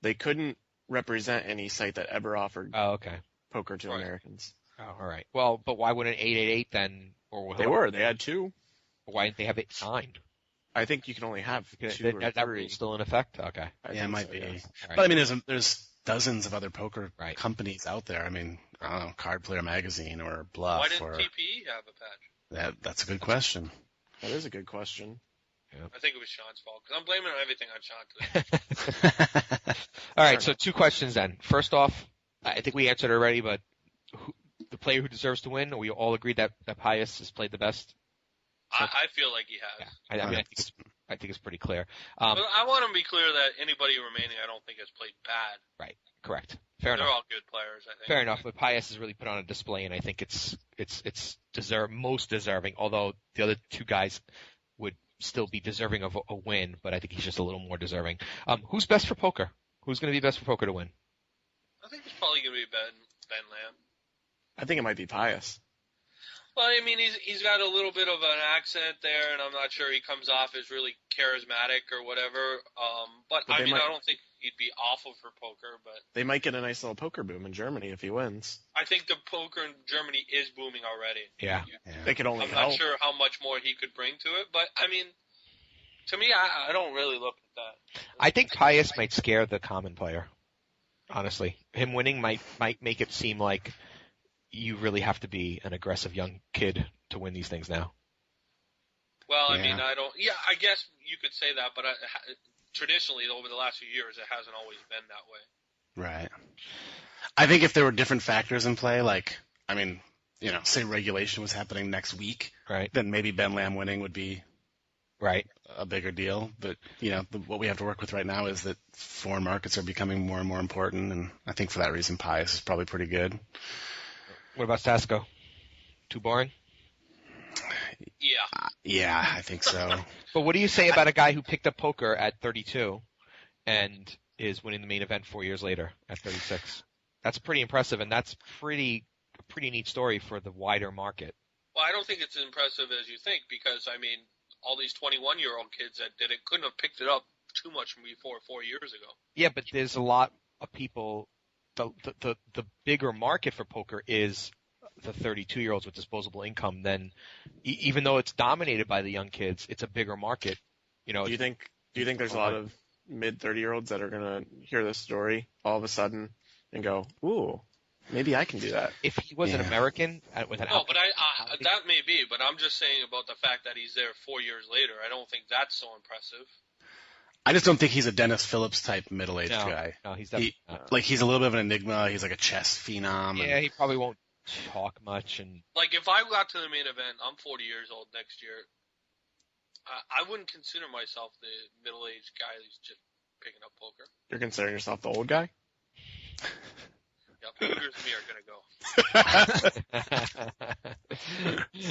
They couldn't represent any site that ever offered. Oh, okay. Poker to Americans. Oh, all right. Well, but why wouldn't 888 then? They had two. Why didn't they have 9? I think you can only have 2 or 3. That rule's still in effect? Okay. Yeah, it might be. Yes. Right. But I mean, there's dozens of other poker companies out there. I mean, I don't know, Card Player Magazine or Bluff. Why didn't TPE have a patch? That's a good question. That is a good question. Yeah. I think it was Sean's fault because I'm blaming everything on Sean today. All right, so 2 questions then. First off, I think we answered already, but the player who deserves to win, we all agreed that Pius has played the best? I feel like he has. Yeah, I think it's pretty clear. But I want to be clear that anybody remaining, I don't think has played bad. Right. Correct. Fair enough. They're all good players, I think. Fair enough. But Pius has really put on a display, and I think it's most deserving. Although the other 2 guys would still be deserving of a win, but I think he's just a little more deserving. Who's best for poker? Who's going to be best for poker to win? I think it's probably going to be Ben Lamb. I think it might be Pius. Well, I mean, he's got a little bit of an accent there, and I'm not sure he comes off as really charismatic or whatever. But I don't think he'd be awful for poker. But they might get a nice little poker boom in Germany if he wins. I think the poker in Germany is booming already. Yeah. They could only I'm help. not sure how much more he could bring to it, but I mean, to me, I don't really look at that. I think Pius might scare the common player. Honestly, him winning might make it seem like you really have to be an aggressive young kid to win these things now. Well, I mean, I guess you could say that, but traditionally over the last few years, it hasn't always been that way. Right. I think if there were different factors in play, say regulation was happening next week, right? Then maybe Ben Lamb winning would be Right. a bigger deal. But, what we have to work with right now is that foreign markets are becoming more and more important, and I think for that reason, Pius is probably pretty good. What about Stasko? Too boring? Yeah. Yeah, I think so. But what do you say about a guy who picked up poker at 32 and is winning the main event 4 years later at 36? That's pretty impressive, and that's a pretty neat story for the wider market. Well, I don't think it's as impressive as you think because, all these 21-year-old kids that did it couldn't have picked it up too much before 4 years ago. Yeah, but there's a lot of people. The bigger market for poker is the 32-year-olds with disposable income. Then, even though it's dominated by the young kids, it's a bigger market. Do you think there's a lot of mid 30-year-olds that are gonna hear this story all of a sudden and go, "Ooh, maybe I can do that"? If he was an American with an no, but that may be. But I'm just saying about the fact that he's there 4 years later. I don't think that's so impressive. I just don't think he's a Dennis Phillips type middle-aged guy. No, he's definitely not. Like, he's a little bit of an enigma. He's like a chess phenom. Yeah, he probably won't talk much. And like, if I got to the main event, I'm 40 years old next year. I wouldn't consider myself the middle-aged guy who's just picking up poker. You're considering yourself the old guy? Yeah, Cougars and me are gonna go.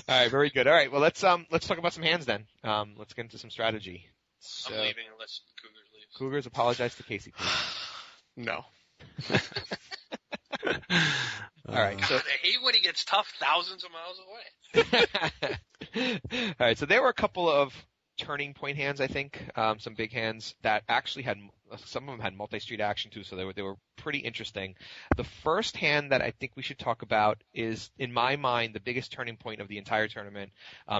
All right, very good. All right, well let's talk about some hands then. Let's get into some strategy. So, I'm leaving unless Cougars leaves. Cougars, apologize to Casey, please. No. All right. So, God, I hate when he gets tough thousands of miles away. all right. So there were a couple of turning point hands, I think, some big hands that actually had, some of them had multi-street action too, so they were pretty interesting. The first hand that I think we should talk about is, in my mind, the biggest turning point of the entire tournament.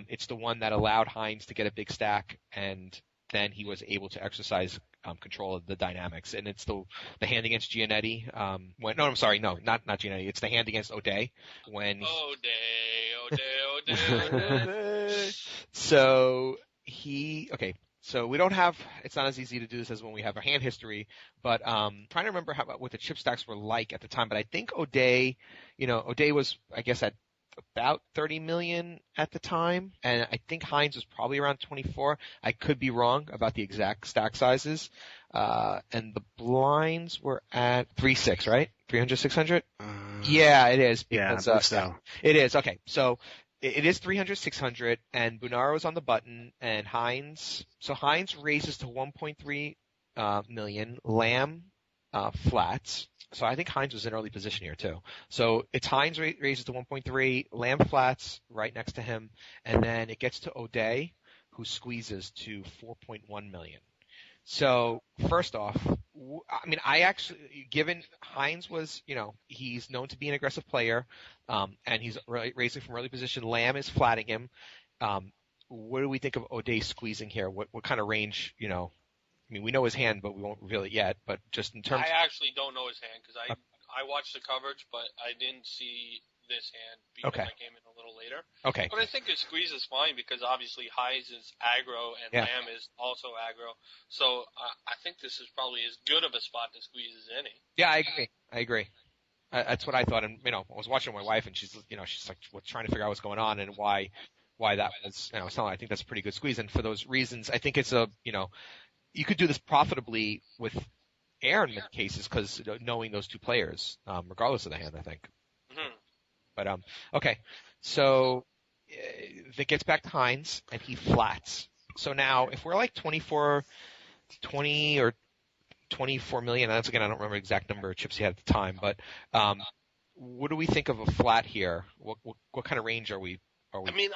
It's the one that allowed Hines to get a big stack, and then he was able to exercise control of the dynamics. And it's the hand against Giannetti. Not Giannetti. It's the hand against O'Day. O'Day. So we don't have, it's not as easy to do this as when we have a hand history, but trying to remember what the chip stacks were like at the time. But I think O'Day was, I guess, at about 30 million at the time, and I think Hines was probably around 24. I could be wrong about the exact stack sizes. And the blinds were at 3-6, right? 300, 600? Yeah, it is. Because, so. It is. Okay. So it is 300, 600, and Bunaro's on the button, and Hines raises to 1.3 million. Lamb flats. So I think Hines was in early position here too. So it's Hines raises to 1.3, Lamb flats right next to him, and then it gets to O'Day, who squeezes to 4.1 million. So first off, I actually, given Hines was, he's known to be an aggressive player, and he's raising from early position. Lamb is flatting him. What do we think of O'Day squeezing here? What kind of range, we know his hand, but we won't reveal it yet. But just in terms, I actually don't know his hand because I watched the coverage, but I didn't see this hand because I came in a little later. Okay. But I think his squeeze is fine because obviously Hines is aggro and Lamb is also aggro. So I think this is probably as good of a spot to squeeze as any. Yeah, I agree. That's what I thought. And I was watching my wife, and she's like trying to figure out what's going on and why that was. I was telling her I think that's a pretty good squeeze, and for those reasons, I think it's you could do this profitably with air in many cases because knowing those two players, regardless of the hand, I think. Mm-hmm. But okay, so it gets back to Hines, and he flats. So now, if we're like 20 or 24 million, that's again I don't remember the exact number of chips he had at the time, but what do we think of a flat here? What kind of range are we? Obviously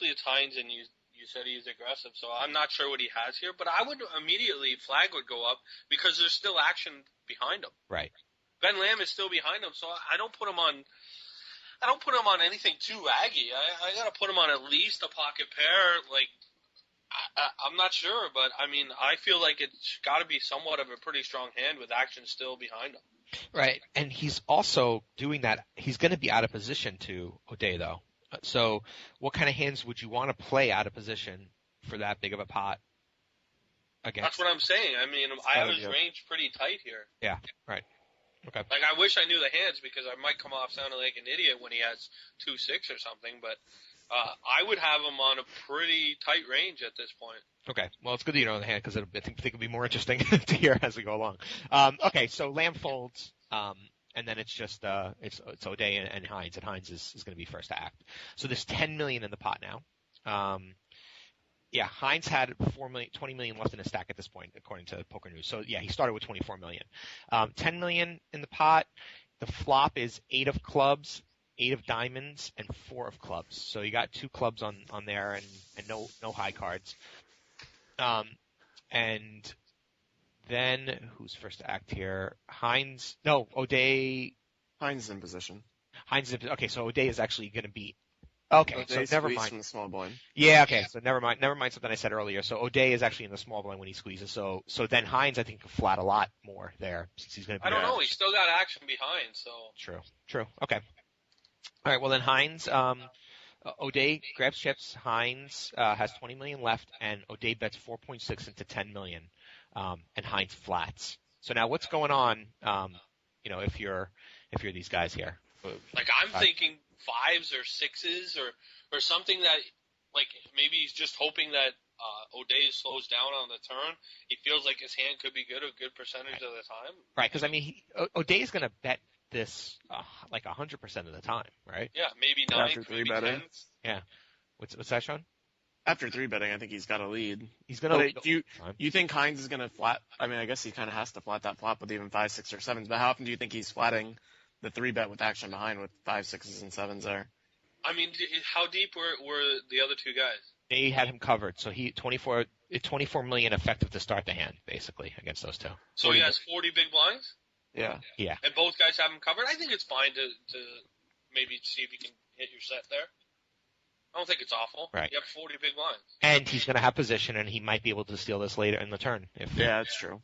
it's Hines, and you said he's aggressive, so I'm not sure what he has here, but I would immediately, flag would go up because there's still action behind him. Right. Ben Lamb is still behind him, so I don't put him on anything too aggy. I gotta put him on at least a pocket pair. I'm not sure, but I feel like it's gotta be somewhat of a pretty strong hand with action still behind him. Right, and he's also doing that. He's going to be out of position to O'Day, though. So what kind of hands would you want to play out of position for that big of a pot? Against? That's what I'm saying. I have his range pretty tight here. Yeah, right. Okay. I wish I knew the hands because I might come off sounding like an idiot when he has 2-6 or something, but I would have him on a pretty tight range at this point. Okay. Well, it's good that you know the hand because I think it'll be more interesting to hear as we go along. Okay. So Lamb folds, and then it's just it's O'Day and Hines, and Hines is going to be first to act. So there's 10 million in the pot now. Yeah, Hines had 20 million left in his stack at this point, according to Poker News. So yeah, he started with 24 million. 10 million in the pot. The flop is 8 of clubs, 8 of diamonds, and 4 of clubs. So you got 2 clubs on there and no high cards. And then who's first to act here? O'Day. Hines is in position. Okay, so O'Day is actually going to be. Okay, O'Day so never mind. From the small blind. Yeah, okay, so never mind something I said earlier. So O'Day is actually in the small blind when he squeezes. So then Hines, I think, can flat a lot more there since he's going to be. I don't know. He's still got action behind, so. True. Okay. All right. Well, then Hines, O'Day grabs chips. Hines has 20 million left, and O'Day bets 4.6 into 10 million, and Hines flats. So now, what's going on? If you're these guys here, like I'm thinking 5s or 6s or something that, like maybe he's just hoping that O'Day slows down on the turn. He feels like his hand could be good a good percentage of the time. Right, because I mean, O'Day is going to bet this like 100% of the time, right? Yeah, maybe 9, After 3 maybe betting. 10s. Yeah. What's that, Sean? After 3 betting, I think he's got a lead. He's going to. Do you think Hines is going to flat? I mean, I guess he kind of has to flat that flop with even 5, 6, or 7s. But how often do you think he's flatting the 3 bet with action behind with 5, 6s, and 7s there? I mean, how deep were the other 2 guys? They had him covered, so he 24 million effective to start the hand, basically, against those 2. So he has 40 big blinds? Yeah. Yeah. And both guys have him covered? I think it's fine to maybe see if you can hit your set there. I don't think it's awful. Right. You have 40 big blinds. And he's going to have position, and he might be able to steal this later in the turn. Yeah, that's true.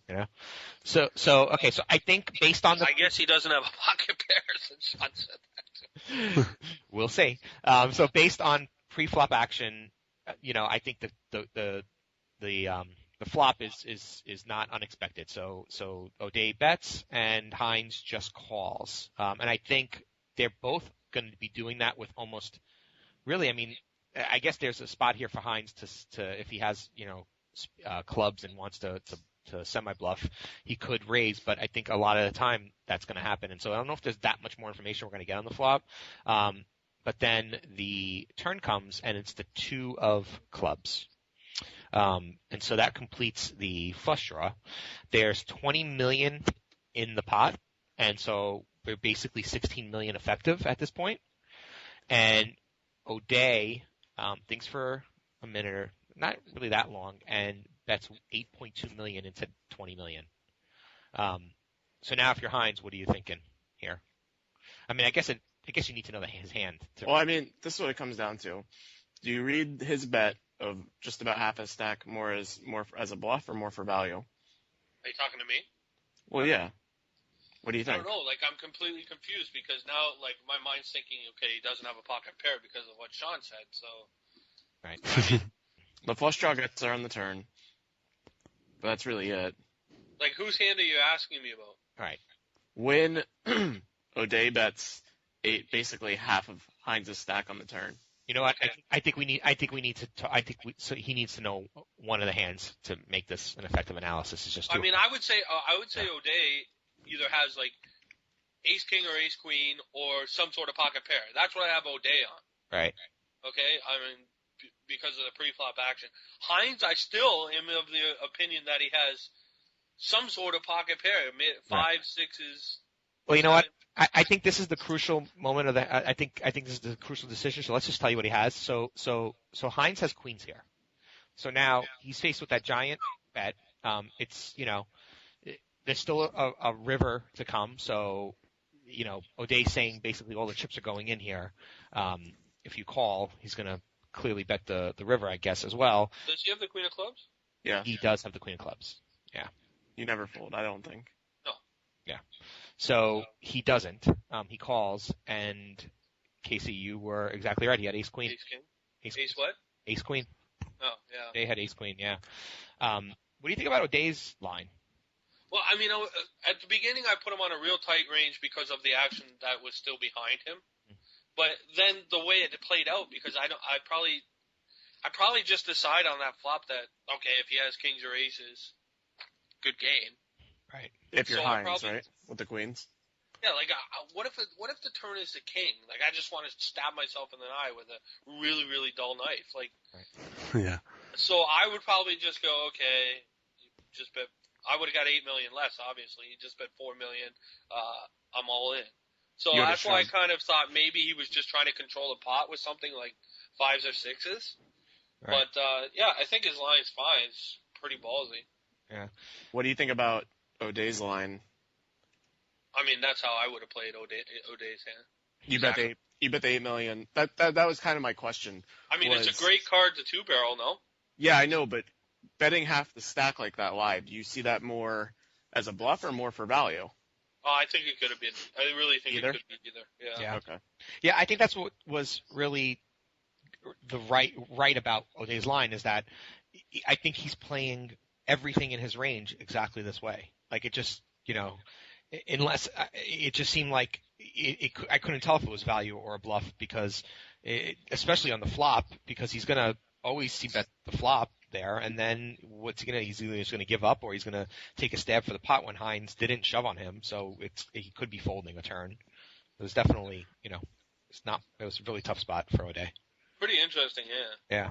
So okay. So I think based on I guess he doesn't have a pocket pair, since Sean said that too. We'll see. So based on pre-flop action, I think the flop is not unexpected. So O'Day bets and Hines just calls. And I think they're both going to be doing that with almost. Really, I mean, I guess there's a spot here for Hines to if he has, clubs and wants to semi-bluff, he could raise, but I think a lot of the time that's going to happen. And so I don't know if there's that much more information we're going to get on the flop. But then the turn comes, and it's the 2 of clubs. And so that completes the flush draw. There's 20 million in the pot, and so they're basically 16 million effective at this point. And O'Day thinks for a minute or not really that long and bets 8.2 million into 20 million. So now if you're Hines, what are you thinking here? I mean, I guess you need to know his hand. Well, I mean, this is what it comes down to. Do you read his bet of just about half his stack more as a bluff or more for value? Are you talking to me? Well, yeah. What do you think? I don't know. Like, I'm completely confused because now, like, my mind's thinking, okay, he doesn't have a pocket pair because of what Sean said, so. Right. The flush draw gets there on the turn, but that's really it. Like, whose hand are you asking me about? Right. When O'Day bets basically half of Hines' stack on the turn. You know what? I think he needs to know one of the hands to make this an effective analysis. It's just. I mean, I would say O'Day either has like ace king or ace queen or some sort of pocket pair. That's what I have O'Day on. Right. Okay. I mean, because of the pre-flop action. Hines, I still am of the opinion that he has some sort of pocket pair, 5, 6s. Well, you know what? I think this is the crucial moment of the. I think this is the crucial decision. So let's just tell you what he has. So Hines has queens here. So now he's faced with that giant bet. It's there's still a river to come. So O'Day's saying basically all the chips are going in here. If you call, he's going to clearly bet the river, I guess, as well. Does he have the queen of clubs? Yeah. He does have the queen of clubs. Yeah. You never fold, I don't think. No. Yeah. So he doesn't. He calls, and Casey, you were exactly right. He had ace queen. Ace king. Ace what? Ace queen. Oh, yeah. O'Day had ace queen. Yeah. What do you think about O'Day's line? Well, I mean, at the beginning, I put him on a real tight range because of the action that was still behind him. But then the way it played out, because I probably just decide on that flop that, okay, if he has kings or aces, good game. Right. If you're So Hines, right? With the queens. Yeah, like, what if the turn is the king? Like, I just want to stab myself in the eye with a really, really dull knife. Like, Yeah. so I would probably just go, okay, just bet. I would have got $8 million less, obviously. You just bet $4 million. I'm all in. So that's why I kind of thought maybe he was just trying to control the pot with something like 5s or 6s. Right. But yeah, I think his line's fine. It's pretty ballsy. Yeah. What do you think about O'Day's line? I mean, that's how I would have played O'Day's hand. You bet the $8 million. That was kind of my question. I mean, it's a great card to 2-barrel, no? Yeah, I know, but betting half the stack like that live, do you see that more as a bluff or more for value? Oh, I think it could have been. I really think Either? it could be either. Yeah. Okay. Yeah, I think that's what was really the right about O'Day's line is that I think he's playing everything in his range exactly this way. Like it just, unless it just seemed like I couldn't tell if it was value or a bluff because, especially on the flop, because he's going to always see bet the flop there, and then what's he going to? He's either going to give up or he's going to take a stab for the pot when Hines didn't shove on him, so he could be folding a turn. It was definitely, it was a really tough spot for O'Day. Pretty interesting, yeah.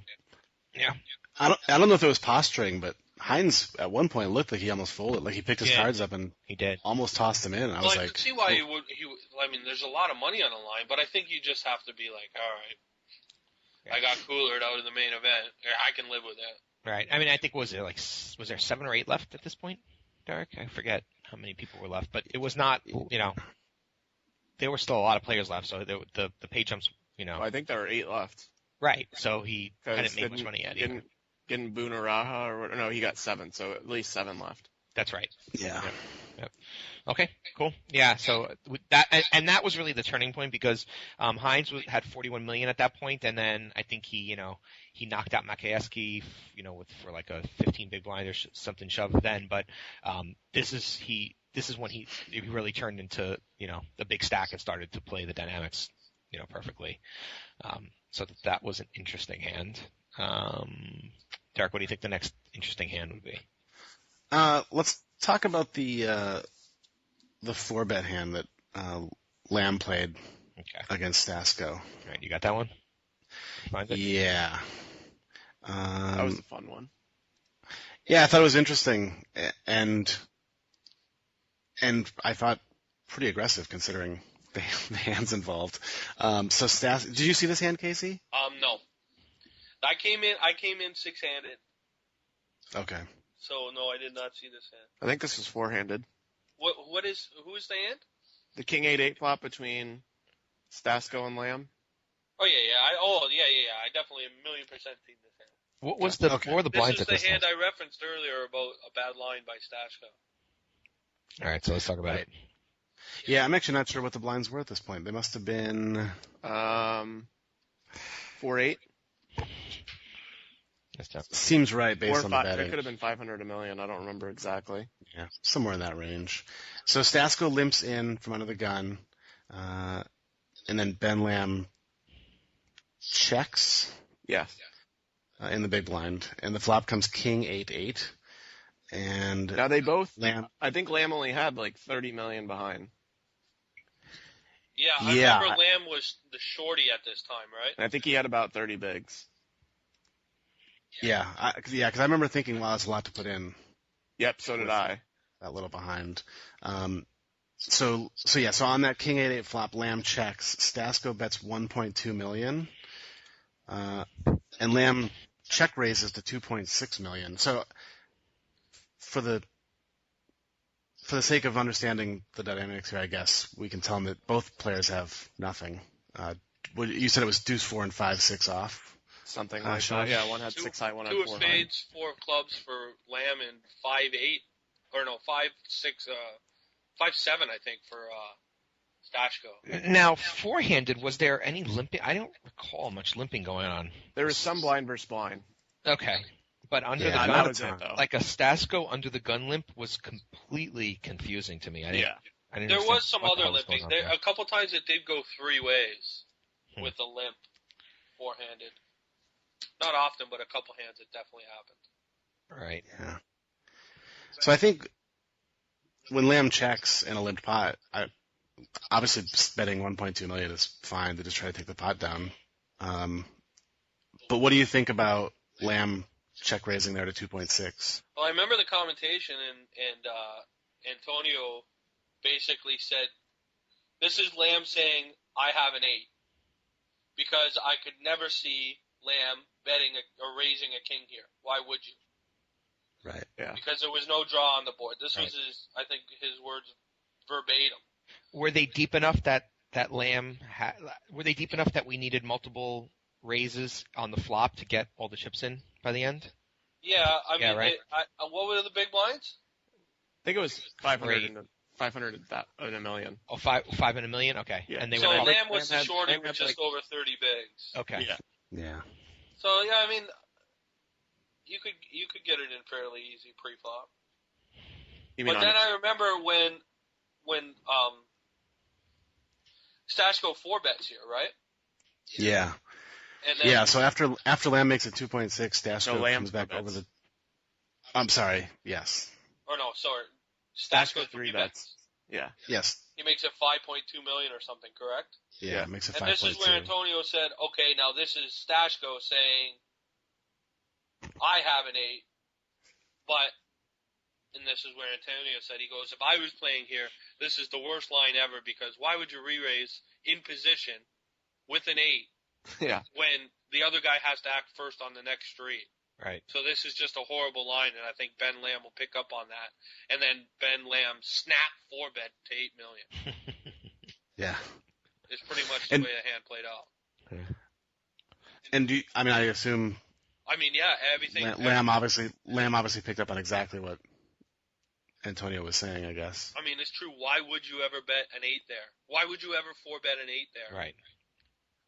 Yeah. I don't know if it was posturing, but Hines at one point looked like he almost folded. Like he picked his cards up and he did almost tossed them in. And I was like, could see why he would. I mean, there's a lot of money on the line, but I think you just have to be like, all right, I got coolered out in the main event. I can live with that. Right. I mean, I think was there 7 or 8 left at this point, Derek? I forget how many people were left, but it was not. There were still a lot of players left, so the pay jumps. I think there were 8 left. Right. So he hadn't made much money yet. Getting Boonaraha no, he got 7, so at least 7 left. That's right. Yeah. Yep. Okay, cool. Yeah, so that and that was really the turning point because Hines had 41 million at that point, and then I think he knocked out Makieski, for like a 15 big blind or something shoved then. But this is when he really turned into the big stack and started to play the dynamics perfectly. So that was an interesting hand. Derek, what do you think the next interesting hand would be? Let's talk about the 4-bet hand that Lamb played against Stasko. All right, you got that one? Find it? Yeah. That was a fun one. Yeah, I thought it was interesting, and I thought pretty aggressive considering the hands involved. So Stasko, did you see this hand, Casey? No. I came in 6-handed. Okay. So no, I did not see this hand. I think this was 4-handed. Who is the hand? The King 8-8 flop between Stasko and Lamb. Oh yeah. I definitely 1,000,000% seen this hand. What was the before the blinds at this this? This is the hand I referenced earlier about a bad line by Stasko. All right, so let's talk about it. Yeah, I'm actually not sure what the blinds were at this point. They must have been 4-8. Seems right based on the betting. It could have been 500 a million. I don't remember exactly. Yeah, somewhere in that range. So Stasko limps in from under the gun, and then Ben Lamb checks. Yes. In the big blind, and the flop comes King 8-8, and now they both. Lamb. I think Lamb only had like 30 million behind. Yeah, I remember Lamb was the shorty at this time, right? And I think he had about 30 bigs. Yeah, because I remember thinking, wow, that's a lot to put in. Yep, so did I. That little behind. So on that King 8-8 flop, Lamb checks. Stasko bets 1.2 million, and Lamb check raises to 2.6 million. So for the sake of understanding the dynamics here, I guess we can tell them that both players have nothing. You said it was deuce 4 and 5-6 off. Something like that. Yeah, one had 6 high, one had 4 high. 2 of spades, 4 of clubs for Lamb, and 5-8, or no, 5-6, 5-7, I think, for Stasko. Now, 4-handed, was there any limping? I don't recall much limping going on. There was some blind versus blind. Okay. But under the gun, that was it, though. like a Stasko under the gun limp was completely confusing to me. I didn't there was some other limping. A couple times it did go 3 ways. with a limp four-handed. Not often, but a couple hands it definitely happened. Right. Yeah. So I think when Lamb checks in a limped pot, obviously betting 1.2 million is fine to just try to take the pot down. But what do you think about Lamb check raising there to 2.6? Well, I remember the commentation, and Antonio basically said, "This is Lamb saying I have an 8, because I could never see Lamb betting or raising a king here. Why would you?" Right. Yeah. Because there was no draw on the board. This was I think his words verbatim. Were they deep enough that Lamb were they deep enough that we needed multiple raises on the flop to get all the chips in by the end? Yeah, I mean, right. what were the big blinds? I think it was 500 in a million. Oh, five in a million? Okay. Yeah. And they So were Lamb was Lamb had- shorting Lamb with had, just over 30 bigs. okay. Yeah. Yeah. So yeah, I mean, you could get it in fairly easy pre-flop. But then I remember when Stashko 4-bets here, right? Yeah. And then, Yeah. So after Lamb makes it 2.6, Stashko Lamb comes back 4 over bets. I'm sorry. Yes. or no, sorry, Stashko Stashko 3 3-bets. bets. Yeah. Yes. He makes it 5.2 million or something, correct? Yeah. It makes it And this is where 5.2. Antonio said, "Okay, now this is Stashko saying I have an 8, but." And this is where Antonio said, he goes, "If I was playing here, this is the worst line ever, because why would you re-raise in position with an 8 Yeah. when the other guy has to act first on the next street?" Right. So this is just a horrible line, and I think Ben Lamb will pick up on that. And then Ben Lamb snap 4-bet to 8 million. Yeah. It's pretty much the way the hand played out. And I assume I mean, yeah, everything. Lamb obviously picked up on exactly what Antonio was saying, I guess. I mean, it's true. Why would you ever bet an 8 there? Why would you ever 4-bet an 8 there? Right.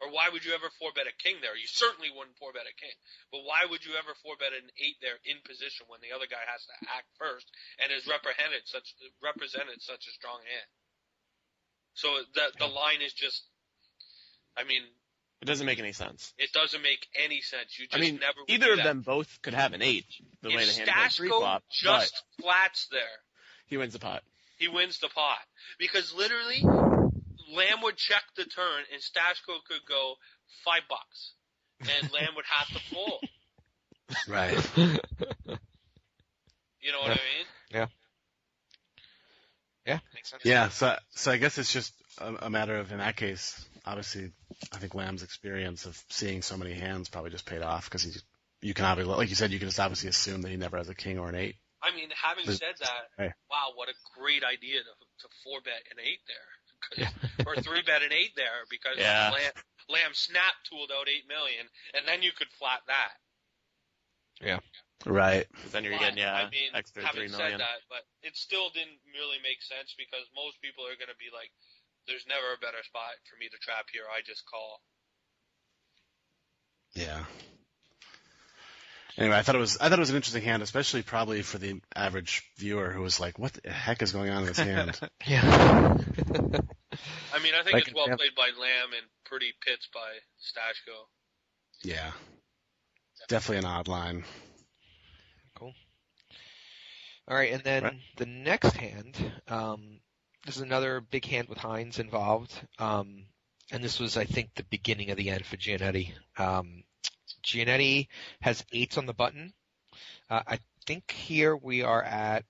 Or why would you ever 4-bet a king there? You certainly wouldn't 4-bet a king. But why would you ever 4-bet an 8 there in position when the other guy has to act first and has represented such a strong hand? So the line is just, I mean, It doesn't make any sense. it doesn't make any sense. You just I mean, never would either do of that. them both could have an 8 the way If the hand played pre-flop, Stashko just flats there, but he wins the pot. he wins the pot. Because literally, Lamb would check the turn and Stashko could go $5. And Lamb would have to fold. Right. You know what I mean? Yeah. Yeah, makes sense. Yeah. So I guess it's just a matter of, in that case, obviously, I think Lamb's experience of seeing so many hands probably just paid off, because you can obviously, like you said, you can just obviously assume that he never has a king or an 8. I mean, having said that, Hey. wow, what a great idea to 4-bet an 8 there. Or 3-bet an 8 there, because Yeah. Lamb snap tooled out 8 million, and then you could flat that. Yeah. Right. Because then you're But, getting I mean, extra having 3 million. said that, but it still didn't really make sense, because most people are going to be like, "There's never a better spot for me to trap here. I just call." Yeah. Anyway, I thought it was an interesting hand, especially probably for the average viewer who was like, "What the heck is going on in this hand?" Yeah. I mean, I think Like, it's well yeah. played by Lamb and pretty pits by Stashko. Yeah. Definitely an odd line. Cool. All right, and then Right. the next hand, this is another big hand with Hines involved, and this was, I think, the beginning of the end for Giannetti. Giannetti has 8s on the button. I think here we are at.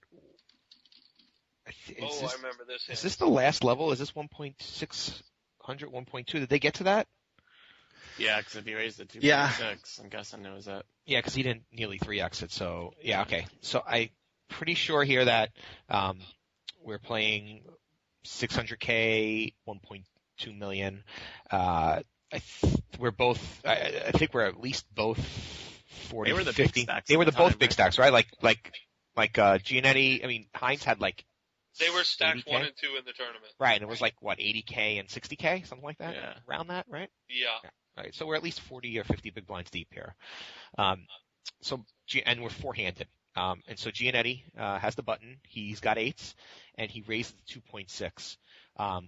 I remember this hand. Is this the last level? Is this 1.600, 1.2? Did they get to that? Yeah, because if he raised it to 2.6, Yeah. I'm guessing it was that. Yeah, because he didn't nearly 3x it. So yeah, okay. So I'm pretty sure here that we're playing 600K, 1.2 million. We're both. I think we're at least both 40, They were the 50. big stacks They at were the the both time, big right? stacks, right? Like Giannetti. I mean, Hines had like. They were stacked 80K? 1 and 2 in the tournament. Right, and it was like what 80K and 60K, something like that. Yeah. Around that, right? Yeah. Right. So we're at least 40 or 50 big blinds deep here. And we're 4-handed. And so Giannetti has the button. He's got 8s, and he raises to 2.6.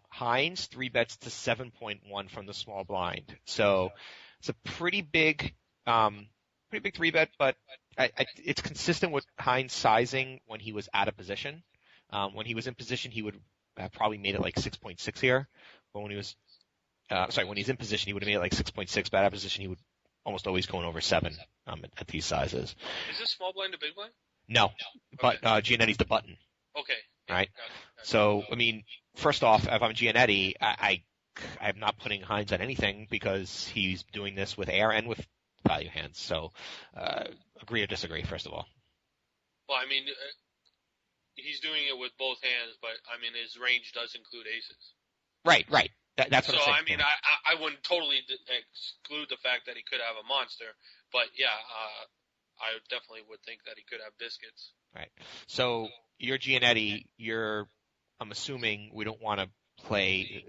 Hines 3-bets to 7.1 from the small blind. So it's a pretty big 3-bet, but it's consistent with Hines' sizing when he was out of position. When he was in position, he would have probably made it like 6.6 here. But when he was, when he's in position, he would have made it like 6.6. But out of position, he would almost always going over 7 at these sizes. Is this small blind a big blind? No, but Okay. Giannetti's the button. Okay. Right. Got it. So, I mean, first off, if I'm Giannetti, I'm not putting Hines on anything because he's doing this with air and with value hands. So, agree or disagree, first of all. Well, I mean, he's doing it with both hands, but I mean, his range does include aces. Right. That's what So, I'm saying. I mean, I wouldn't totally exclude the fact that he could have a monster, but yeah, I definitely would think that he could have biscuits. Right. So, you're Giannetti, I'm assuming we don't want to play,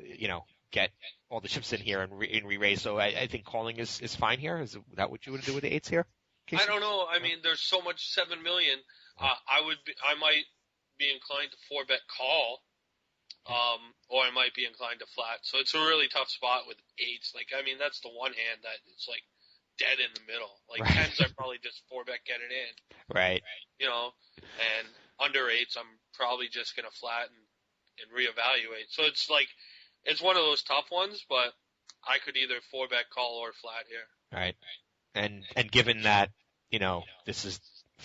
get all the chips in here and re-raise. So I think calling is fine here. Is that what you would do with the 8s here? Casey? I don't know. I mean, there's so much 7 million. I might be inclined to 4-bet call, or I might be inclined to flat. So it's a really tough spot with 8s. Like, I mean, that's the one hand that it's like dead in the middle. Like Right. 10s, I probably just 4-bet get it in. Right. And under 8s, I'm probably just gonna flat and reevaluate. So it's like, it's one of those tough ones, but I could either 4-bet call or flat here. Right. And given that, this is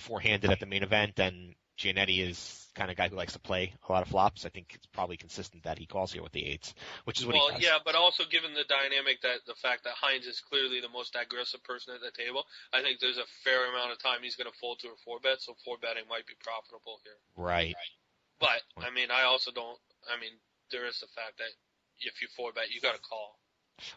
4-handed at the main event and Giannetti is kind of guy who likes to play a lot of flops, I think it's probably consistent that he calls here with the 8s, which is what he does. Yeah, but also given the dynamic that the fact that Hines is clearly the most aggressive person at the table, I think there's a fair amount of time he's going to fold to a 4-bet, so 4-betting might be profitable here. Right. But, I mean, there is the fact that if you 4-bet, you got to call.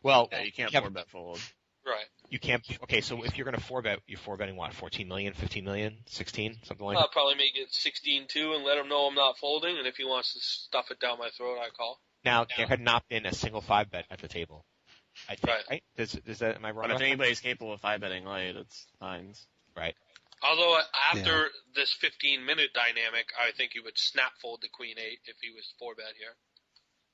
Well, Yeah, you can't yeah, 4-bet fold. Right. You can't. Okay, so if you're going to 4-bet, you're 4-betting what? 14 million, 15 million, 16, something like that. I'll probably make it 16-2 and let him know I'm not folding, and if he wants to stuff it down my throat, I call. Now, there had not been a single 5-bet at the table. I think, Right. Right? Am I wrong? But if about that? anybody's capable of 5-betting late, it's Hines. Right. Although after this 15-minute dynamic, I think he would snap fold the queen 8 if he was 4-bet here.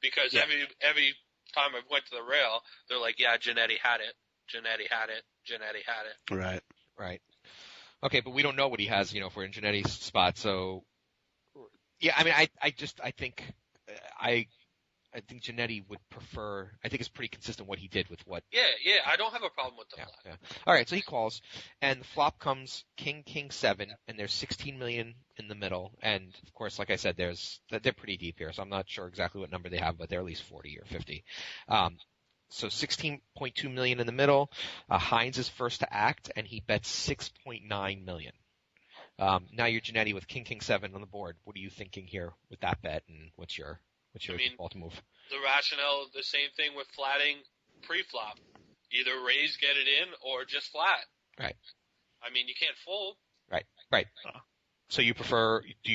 Because every time I went to the rail, they're like, yeah, Giannetti had it. Giannetti had it. Giannetti had it. Right. Okay, but we don't know what he has, if we're in Giannetti's spot. So, yeah, I mean, I think Giannetti would prefer. I think it's pretty consistent what he did with what. Yeah, I don't have a problem with the flat. Yeah. All right, so he calls, and the flop comes King 7, and there's 16 million in the middle, and of course, like I said, they're pretty deep here, so I'm not sure exactly what number they have, but they're at least 40 or 50. So 16.2 million in the middle. Hines is first to act, and he bets 6.9 million. Now you're Giannetti with King 7 on the board. What are you thinking here with that bet, and what's your default move? The rationale, the same thing with flatting pre-flop. Either raise, get it in, or just flat. Right. I mean, you can't fold. Right. So do you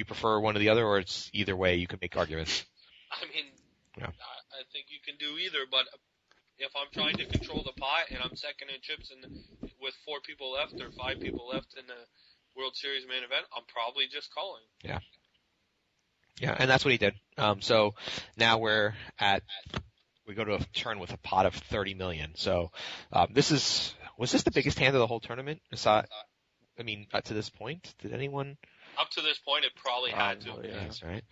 prefer one or the other, or it's either way you can make arguments? I mean, Yeah. I think you can do either, but if I'm trying to control the pot and I'm second in chips and with 4 people left or 5 people left in the World Series main event, I'm probably just calling. Yeah, and that's what he did. So now we go to a turn with a pot of 30 million. So was this the biggest hand of the whole tournament? To this point, did anyone? Up to this point, it probably had to. Yeah. Yes, right.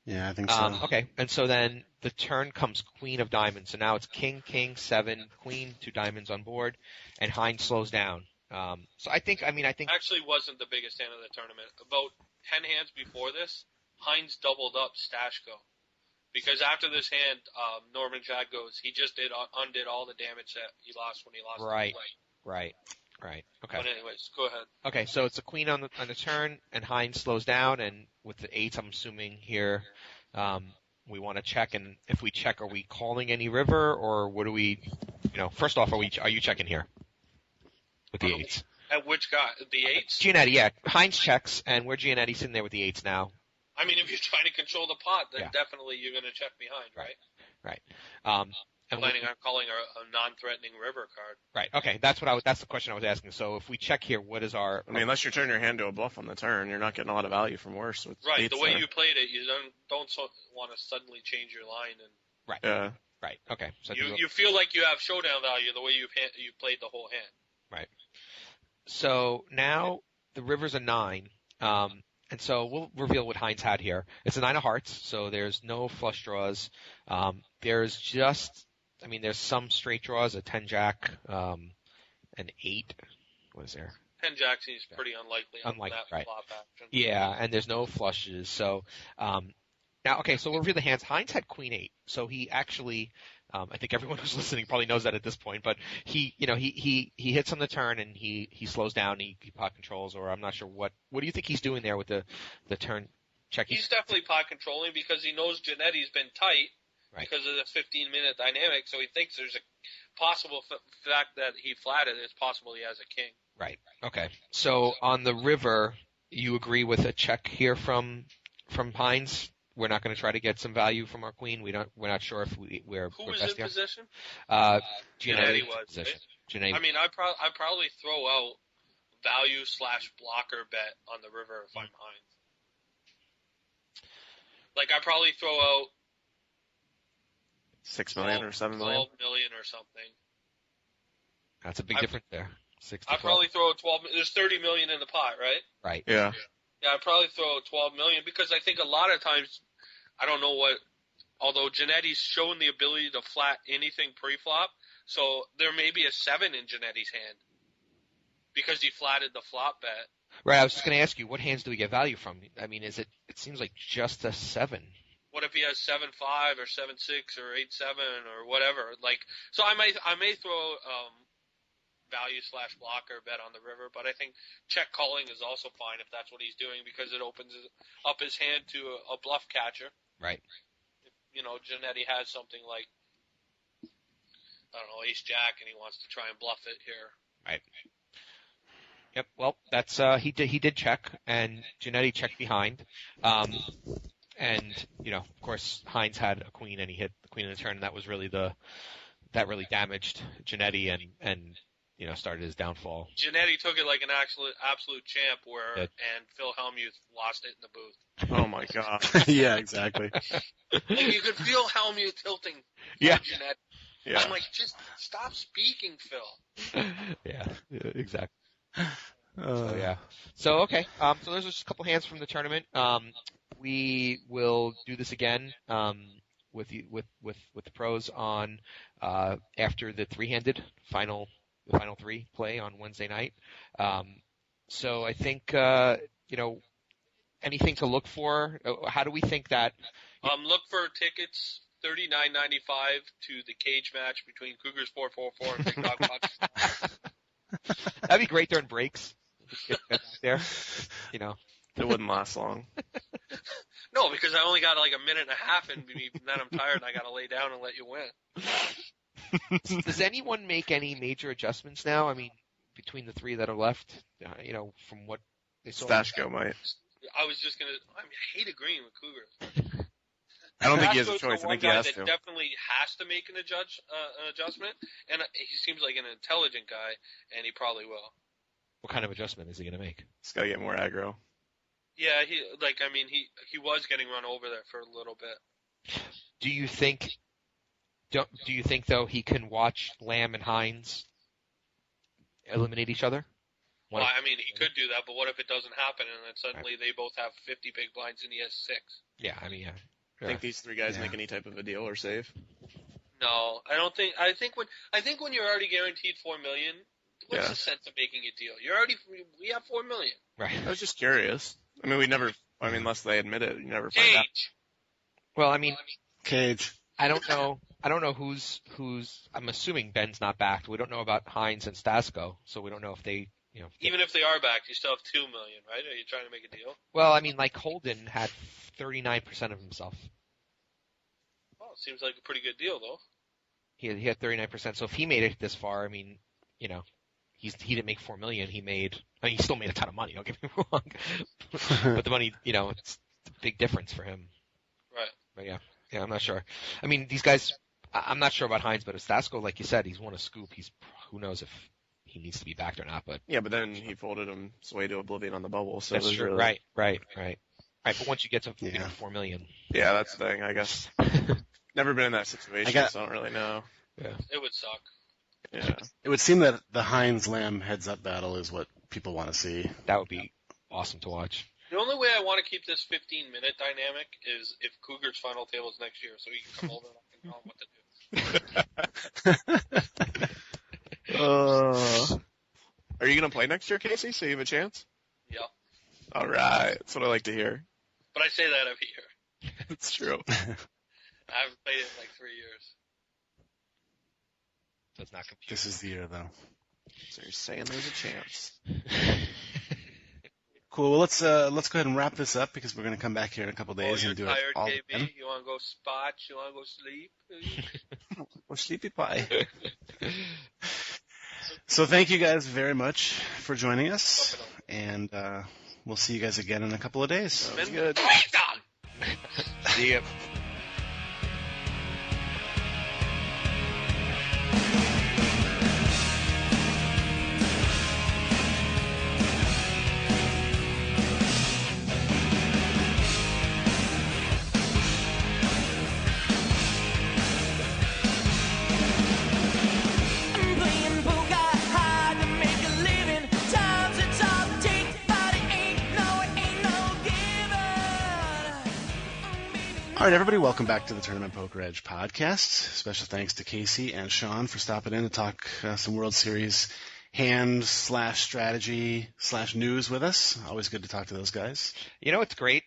Yeah, I think so. Okay, and so then the turn comes Queen of Diamonds. So now it's King 7, Queen, 2 diamonds on board, and Hines slows down. So I think Actually wasn't the biggest hand of the tournament. About 10 hands before this, Hines doubled up Stashko. Because after this hand, Norman Chad goes, he just undid all the damage that he lost when he lost the play. Right. Okay. But anyways, go ahead. Okay, so it's a queen on the turn, and Hines slows down, and with the 8s, I'm assuming here, we want to check, and if we check, are we calling any river, or what do we, first off, are you checking here with the 8s? At which guy? The 8s? Giannetti, yeah. Hines checks, and we're Giannetti sitting there with the 8s now. I mean, if you're trying to control the pot, then definitely you're going to check behind, right? Right. planning on calling a non-threatening river card. Right. Okay. That's the question I was asking. So if we check here, what is our? I mean, unless you turn your hand to a bluff on the turn, you're not getting a lot of value from worse. With Right. The way there. you played it, you don't want to suddenly change your line and. Right. Yeah. Right. Okay. So you feel like you have showdown value the way you played the whole hand. Right. So now the river's a 9. And so we'll reveal what Hines had here. It's a 9 of hearts, so there's no flush draws. There's some straight draws, a 10 jack, an 8. What is there? 10 jack seems pretty unlikely on that right. flop action. Yeah, and there's no flushes. So now, okay, so we'll reveal the hands. Hines had queen 8, so he actually, I think everyone who's listening probably knows that at this point, but he hits on the turn and he slows down, he pot controls, or I'm not sure what do you think he's doing there with the turn check? He's definitely pot controlling because he knows Janetti's been tight because of the 15-minute dynamic, so he thinks there's a possible fact that he flatted, it's possible he has a king. Right. Okay. So on the river, you agree with a check here from Hines? We're not going to try to get some value from our queen. We're not sure if we're Who was best in here. position? Janetti was. Position. Right? I mean, I probably throw out value / blocker bet on the river if I'm Hines. Like I probably throw out 6 million or 7 million. 12 million or something. That's a big difference there. 6 to I 12. probably throw out 12. There's 30 million in the pot, right? Right. Yeah. Yeah, I'd probably throw 12 million because I think a lot of times, I don't know what, although Janetti's shown the ability to flat anything pre-flop, so there may be a 7 in Janetti's hand because he flatted the flop bet. Right, I was just going to ask you, what hands do we get value from? I mean, it seems like just a 7. What if he has 7-5 or 7-6 or 8-7 or whatever? Like, so I may throw value / blocker bet on the river, but I think check calling is also fine if that's what he's doing because it opens up his hand to a bluff catcher. Right. If, Janetti has something like, I don't know, ace jack, and he wants to try and bluff it here. Right. Yep. Well, that's he did check, and Janetti checked behind. And of course, Hines had a queen, and he hit the queen in the turn, and that was really that really damaged Janetti and started his downfall. Janetti took it like an absolute champ, and Phil Hellmuth lost it in the booth. Oh my god. Yeah, exactly. Like you could feel Hellmuth tilting. Yeah. Janetti. Yeah. I'm like, just stop speaking, Phil. Yeah, exactly. So yeah. So okay. So there's just a couple hands from the tournament. We will do this again with the pros on after the 3-handed final 3 play on Wednesday night. So I think anything to look for. How do we think that? Look for tickets. $39.95 to the cage match between Cougars444 and Big Dog Podcast. That'd be great during breaks. Get back there, It wouldn't last long. No, because I only got like a minute and a half, and then I'm tired, and I got to lay down and let you win. Does anyone make any major adjustments now? I mean, between the 3 that are left, from what they saw. Stashko might. I was just gonna. I hate agreeing with Cougars. I don't think he has a Stashko's choice. the I think he one guy has that to. definitely has to make an adjustment, and he seems like an intelligent guy, and he probably will. What kind of adjustment is he going to make? He's got to get more aggro. Yeah, he was getting run over there for a little bit. Do you think though he can watch Lamb and Hines eliminate each other? Well, I mean, he could do that, but what if it doesn't happen and then suddenly they both have 50 big blinds and he has 6? Yeah, I mean, yeah. I think these 3 guys make any type of a deal or save. No, I don't think. I think when you're already guaranteed $4 million, what's the sense of making a deal? We have $4 million. Right. I was just curious. I mean, unless they admit it, you never find out. Cage. Well, I mean, Cage. I don't know who's. I'm assuming Ben's not back. We don't know about Hines and Stasko, so we don't know if they. Even if they are back, you still have $2 million, right? Are you trying to make a deal? Well, I mean, like Holden had 39% of himself. Well, it seems like a pretty good deal, though. He had 39%. So if he made it this far, I mean, he didn't make $4 million. He still made a ton of money. Don't get me wrong, but the money, it's a big difference for him. Right. But yeah, I'm not sure. I mean, these guys I'm not sure about Hines, but if Stasko, like you said, he's won a scoop. Who knows if he needs to be backed or not. But yeah, but then he folded him way to oblivion on the bubble. So that's true. Really... Right. But once you get to $4 million. Yeah, that's the thing, I guess. Never been in that situation, so I don't really know. Yeah. It would suck. Yeah. It would seem that the Hines Lamb heads-up battle is what people want to see. That would be awesome to watch. The only way I want to keep this 15-minute dynamic is if Cougars final table is next year, so he can come over and I can tell him what to do. Are you going to play next year, Casey, so you have a chance? Yeah. All right. That's what I like to hear. But I say that every year. It's true. I haven't played it in like 3 years. That's not confusing. This is the year, though. So you're saying there's a chance. Cool. Well, let's go ahead and wrap this up because we're going to come back here in a couple days and do tired, it all KB? again. You want to go spot? You want to go sleep? Or sleepy pie. So thank you guys very much for joining us, and we'll see you guys again in a couple of days. Sounds good. See ya. All right, everybody, welcome back to the Tournament Poker Edge podcast. Special thanks to Casey and Sean for stopping in to talk some World Series hand/strategy/news with us. Always good to talk to those guys. You know what's great?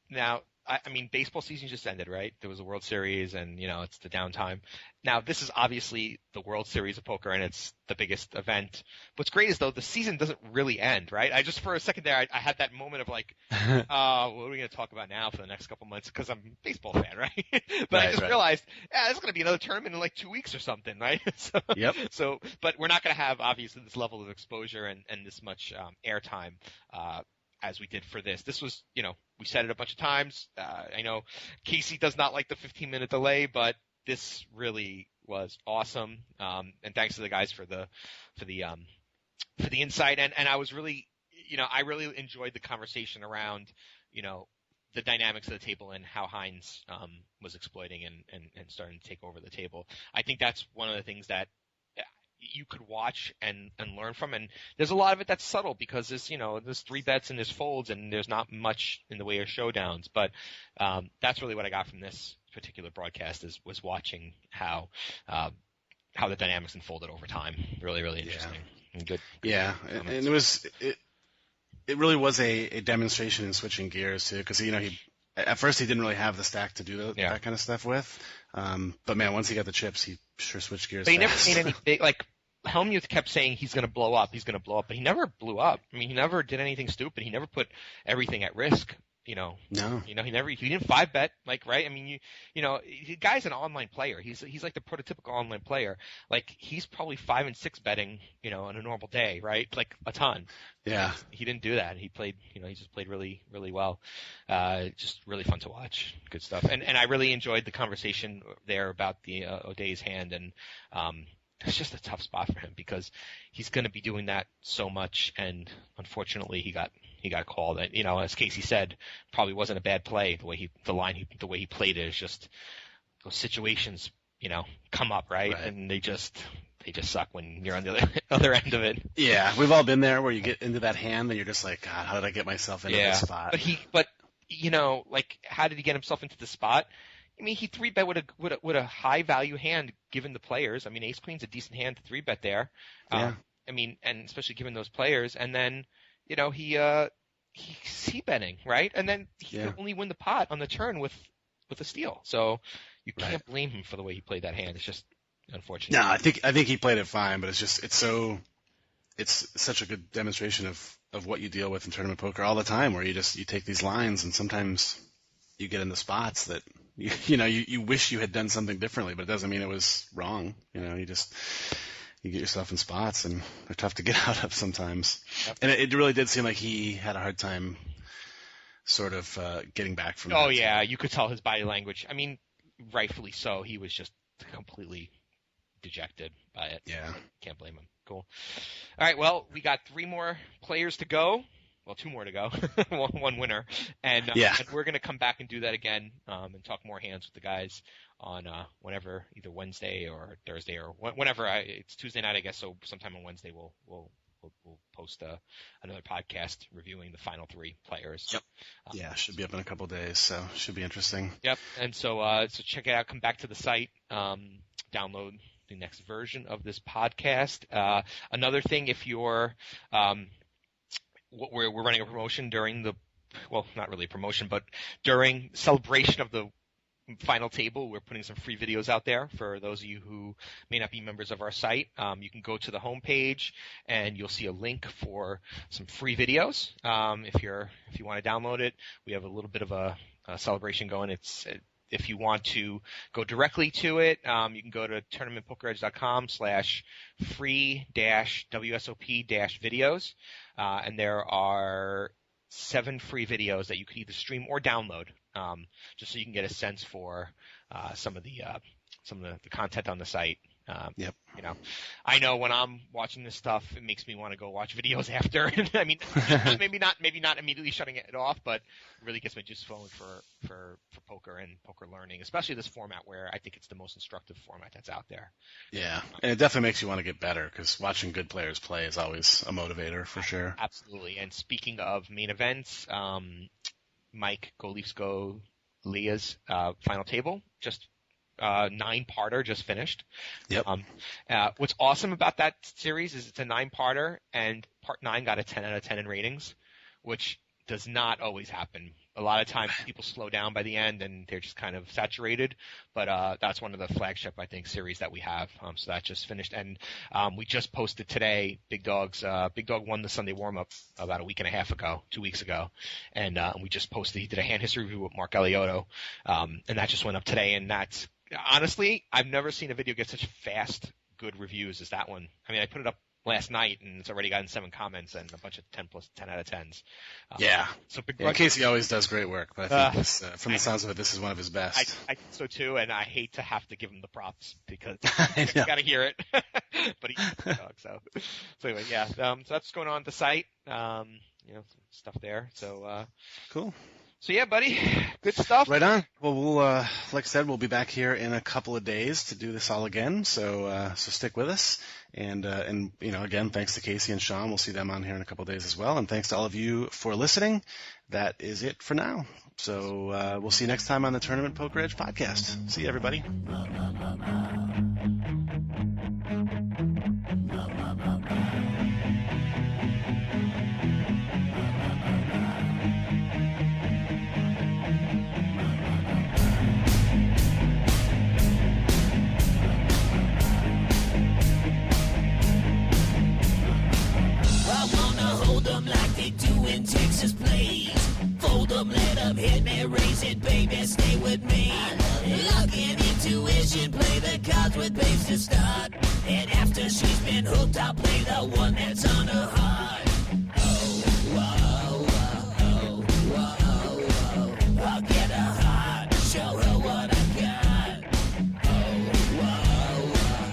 Now, I mean, baseball season just ended, right? There was a World Series, and, it's the downtime. Now, this is obviously the World Series of poker, and it's the biggest event. What's great is, though, the season doesn't really end, right? I just, for a second there, I had that moment of like, what are we going to talk about now for the next couple months? Because I'm a baseball fan, right? But I just realized, there's going to be another tournament in like 2 weeks or something, right? But we're not going to have, obviously, this level of exposure and this much airtime as we did for this. This was, we said it a bunch of times. I know Casey does not like the 15-minute delay, but this really was awesome. And thanks to the guys for the insight. And I was really, I really enjoyed the conversation around, the dynamics of the table and how Hines was exploiting and starting to take over the table. I think that's one of the things that you could watch and learn from. And there's a lot of it that's subtle because there's 3 bets and there's folds and there's not much in the way of showdowns. But that's really what I got from this particular broadcast was watching how the dynamics unfolded over time. Really, really interesting. And good. Yeah. And it really was a demonstration in switching gears too, because at first he didn't really have the stack to do that kind of stuff with. But man, once he got the chips, he sure switched gears. But he fast. never made any big, like Helmuth kept saying he's going to blow up, but he never blew up. I mean, he never did anything stupid. He never put everything at risk. No. He didn't 5-bet, right? I mean, the guy's an online player. He's like the prototypical online player. Like, he's probably 5 and 6 betting, on a normal day, right? Like a ton. Yeah. He didn't do that. He played, he just played really, really well. Just really fun to watch. Good stuff. And I really enjoyed the conversation there about the O'Day's hand, and it's just a tough spot for him because he's going to be doing that so much, and unfortunately he got called. As Casey said, probably wasn't a bad play. The way he played it is just those situations, come up, right? And they just suck when you're on the other end of it. Yeah, we've all been there where you get into that hand and you're just like, God, how did I get myself into this spot? But how did he get himself into the spot? I mean, he 3-bet with a high value hand given the players. I mean, Ace Queen's a decent hand to 3-bet there. Yeah. I mean, and especially given those players, and then he's c-betting, right? And then he could only win the pot on the turn with a steal. So you can't blame him for the way he played that hand. It's just unfortunate. No, I think he played it fine, but it's such a good demonstration of what you deal with in tournament poker all the time, where you take these lines and sometimes you get into spots that you wish you had done something differently, but it doesn't mean it was wrong. You get yourself in spots, and they're tough to get out of sometimes. Yep. And it really did seem like he had a hard time sort of getting back from that. Oh, yeah, you could tell his body language. I mean, rightfully so. He was just completely dejected by it. Yeah. Can't blame him. Cool. All right, well, we got 3 more players to go. Well, 2 more to go. one winner. And, and we're going to come back and do that again and talk more hands with the guys on whenever, either Wednesday or Thursday or whenever. It's Tuesday night, I guess, so sometime on Wednesday we'll post another podcast reviewing the final 3 players. Yep. Should be up in a couple days, so should be interesting. Yep. And so check it out. Come back to the site. Download the next version of this podcast. Another thing, if you're we're running a promotion during not really a promotion, but during celebration of the final table, we're putting some free videos out there for those of you who may not be members of our site. You can go to the homepage and you'll see a link for some free videos. If you want to download it, we have a little bit of a celebration going. If you want to go directly to it, you can go to tournamentpokeredge.com/free-WSOP-videos, and there are 7 free videos that you could either stream or download, just so you can get a sense for some of the content on the site. Yep. I know when I'm watching this stuff, it makes me want to go watch videos after. I mean, maybe not immediately shutting it off, but it really gets my juice flowing for poker and poker learning, especially this format where I think it's the most instructive format that's out there. Yeah, and it definitely makes you want to get better because watching good players play is always a motivator for sure. Absolutely. And speaking of main events, Mike Go Leafs Go Leah's final table just 9-parter just finished. Yep. What's awesome about that series is it's a 9-parter, and part 9 got a 10 out of 10 in ratings, which does not always happen. A lot of times people slow down by the end and they're just kind of saturated, but that's one of the flagship, I think, series that we have. So that just finished, and we just posted today. Big Dog won the Sunday warm-up about 2 weeks ago, and we just posted. He did a hand history review with Mark Eliotto, and that just went up today, and that's honestly, I've never seen a video get such fast, good reviews as that one. I mean, I put it up last night, and it's already gotten 7 comments and a bunch of 10 out of 10s. So Casey always does great work, but I think from the sounds of it, this is one of his best. I think so too, and I hate to have to give him the props because you got to hear it. But he's a dog, so anyway, yeah. So that's what's going on at the site. Some stuff there. So cool. So yeah, buddy, good stuff. Right on. Well, we'll like I said, we'll be back here in a couple of days to do this all again. So stick with us. And again, thanks to Casey and Sean. We'll see them on here in a couple of days as well. And thanks to all of you for listening. That is it for now. So we'll see you next time on the Tournament Poker Edge podcast. See you, everybody. Like they do in Texas plays. Fold them, let them hit me, raise it, baby, stay with me. Log in, intuition, play the cards with base to start. And after she's been hooked, I'll play the one that's on her heart. Oh, whoa, whoa, whoa, whoa. I'll get her heart, show her what I got. Oh, whoa,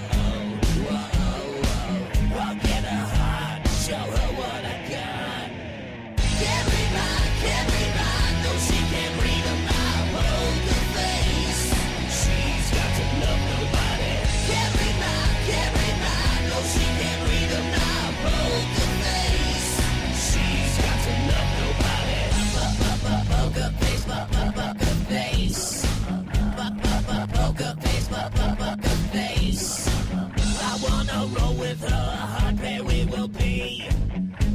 whoa, whoa, whoa. I'll get her heart, show her what I got. Can't read mine, no, she can't read a mile. Poker face, she's got to love nobody. Can't read mine, no, she can't read a mile. Poker face, she's got to love nobody. Poker face, poker face. Poker face, poker face. I wanna roll with her, a hard pair we will be.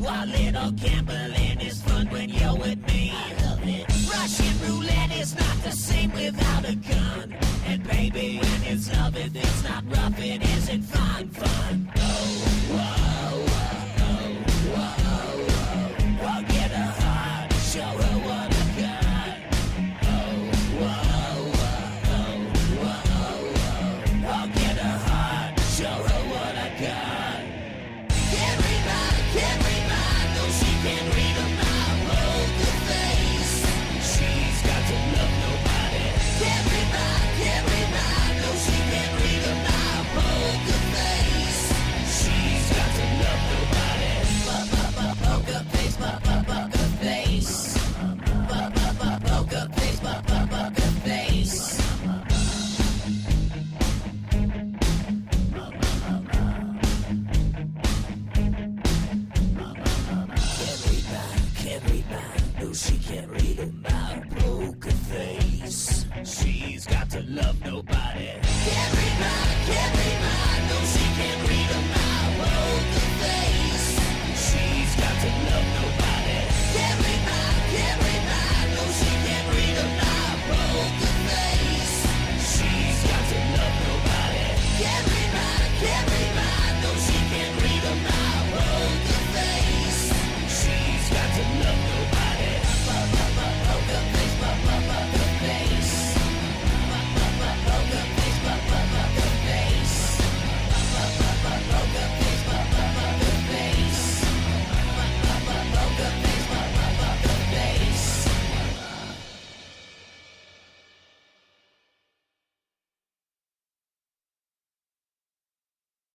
While little gambling is fun when you're with me. I love it. Russian roulette is not the same without a gun. And baby, when it's love, it's not rough, it isn't fun. Oh, whoa, whoa, whoa, whoa. I'll get her heart, show her what I got. Oh, whoa, whoa, whoa, whoa. I'll get her heart, show her what I got. Can't read mine, no, she can't read a mile. Poker face, she's got to love nobody. Can't read mine, no, she can't read so she can't read about a poker face. She's got to love nobody. Can't read my, can't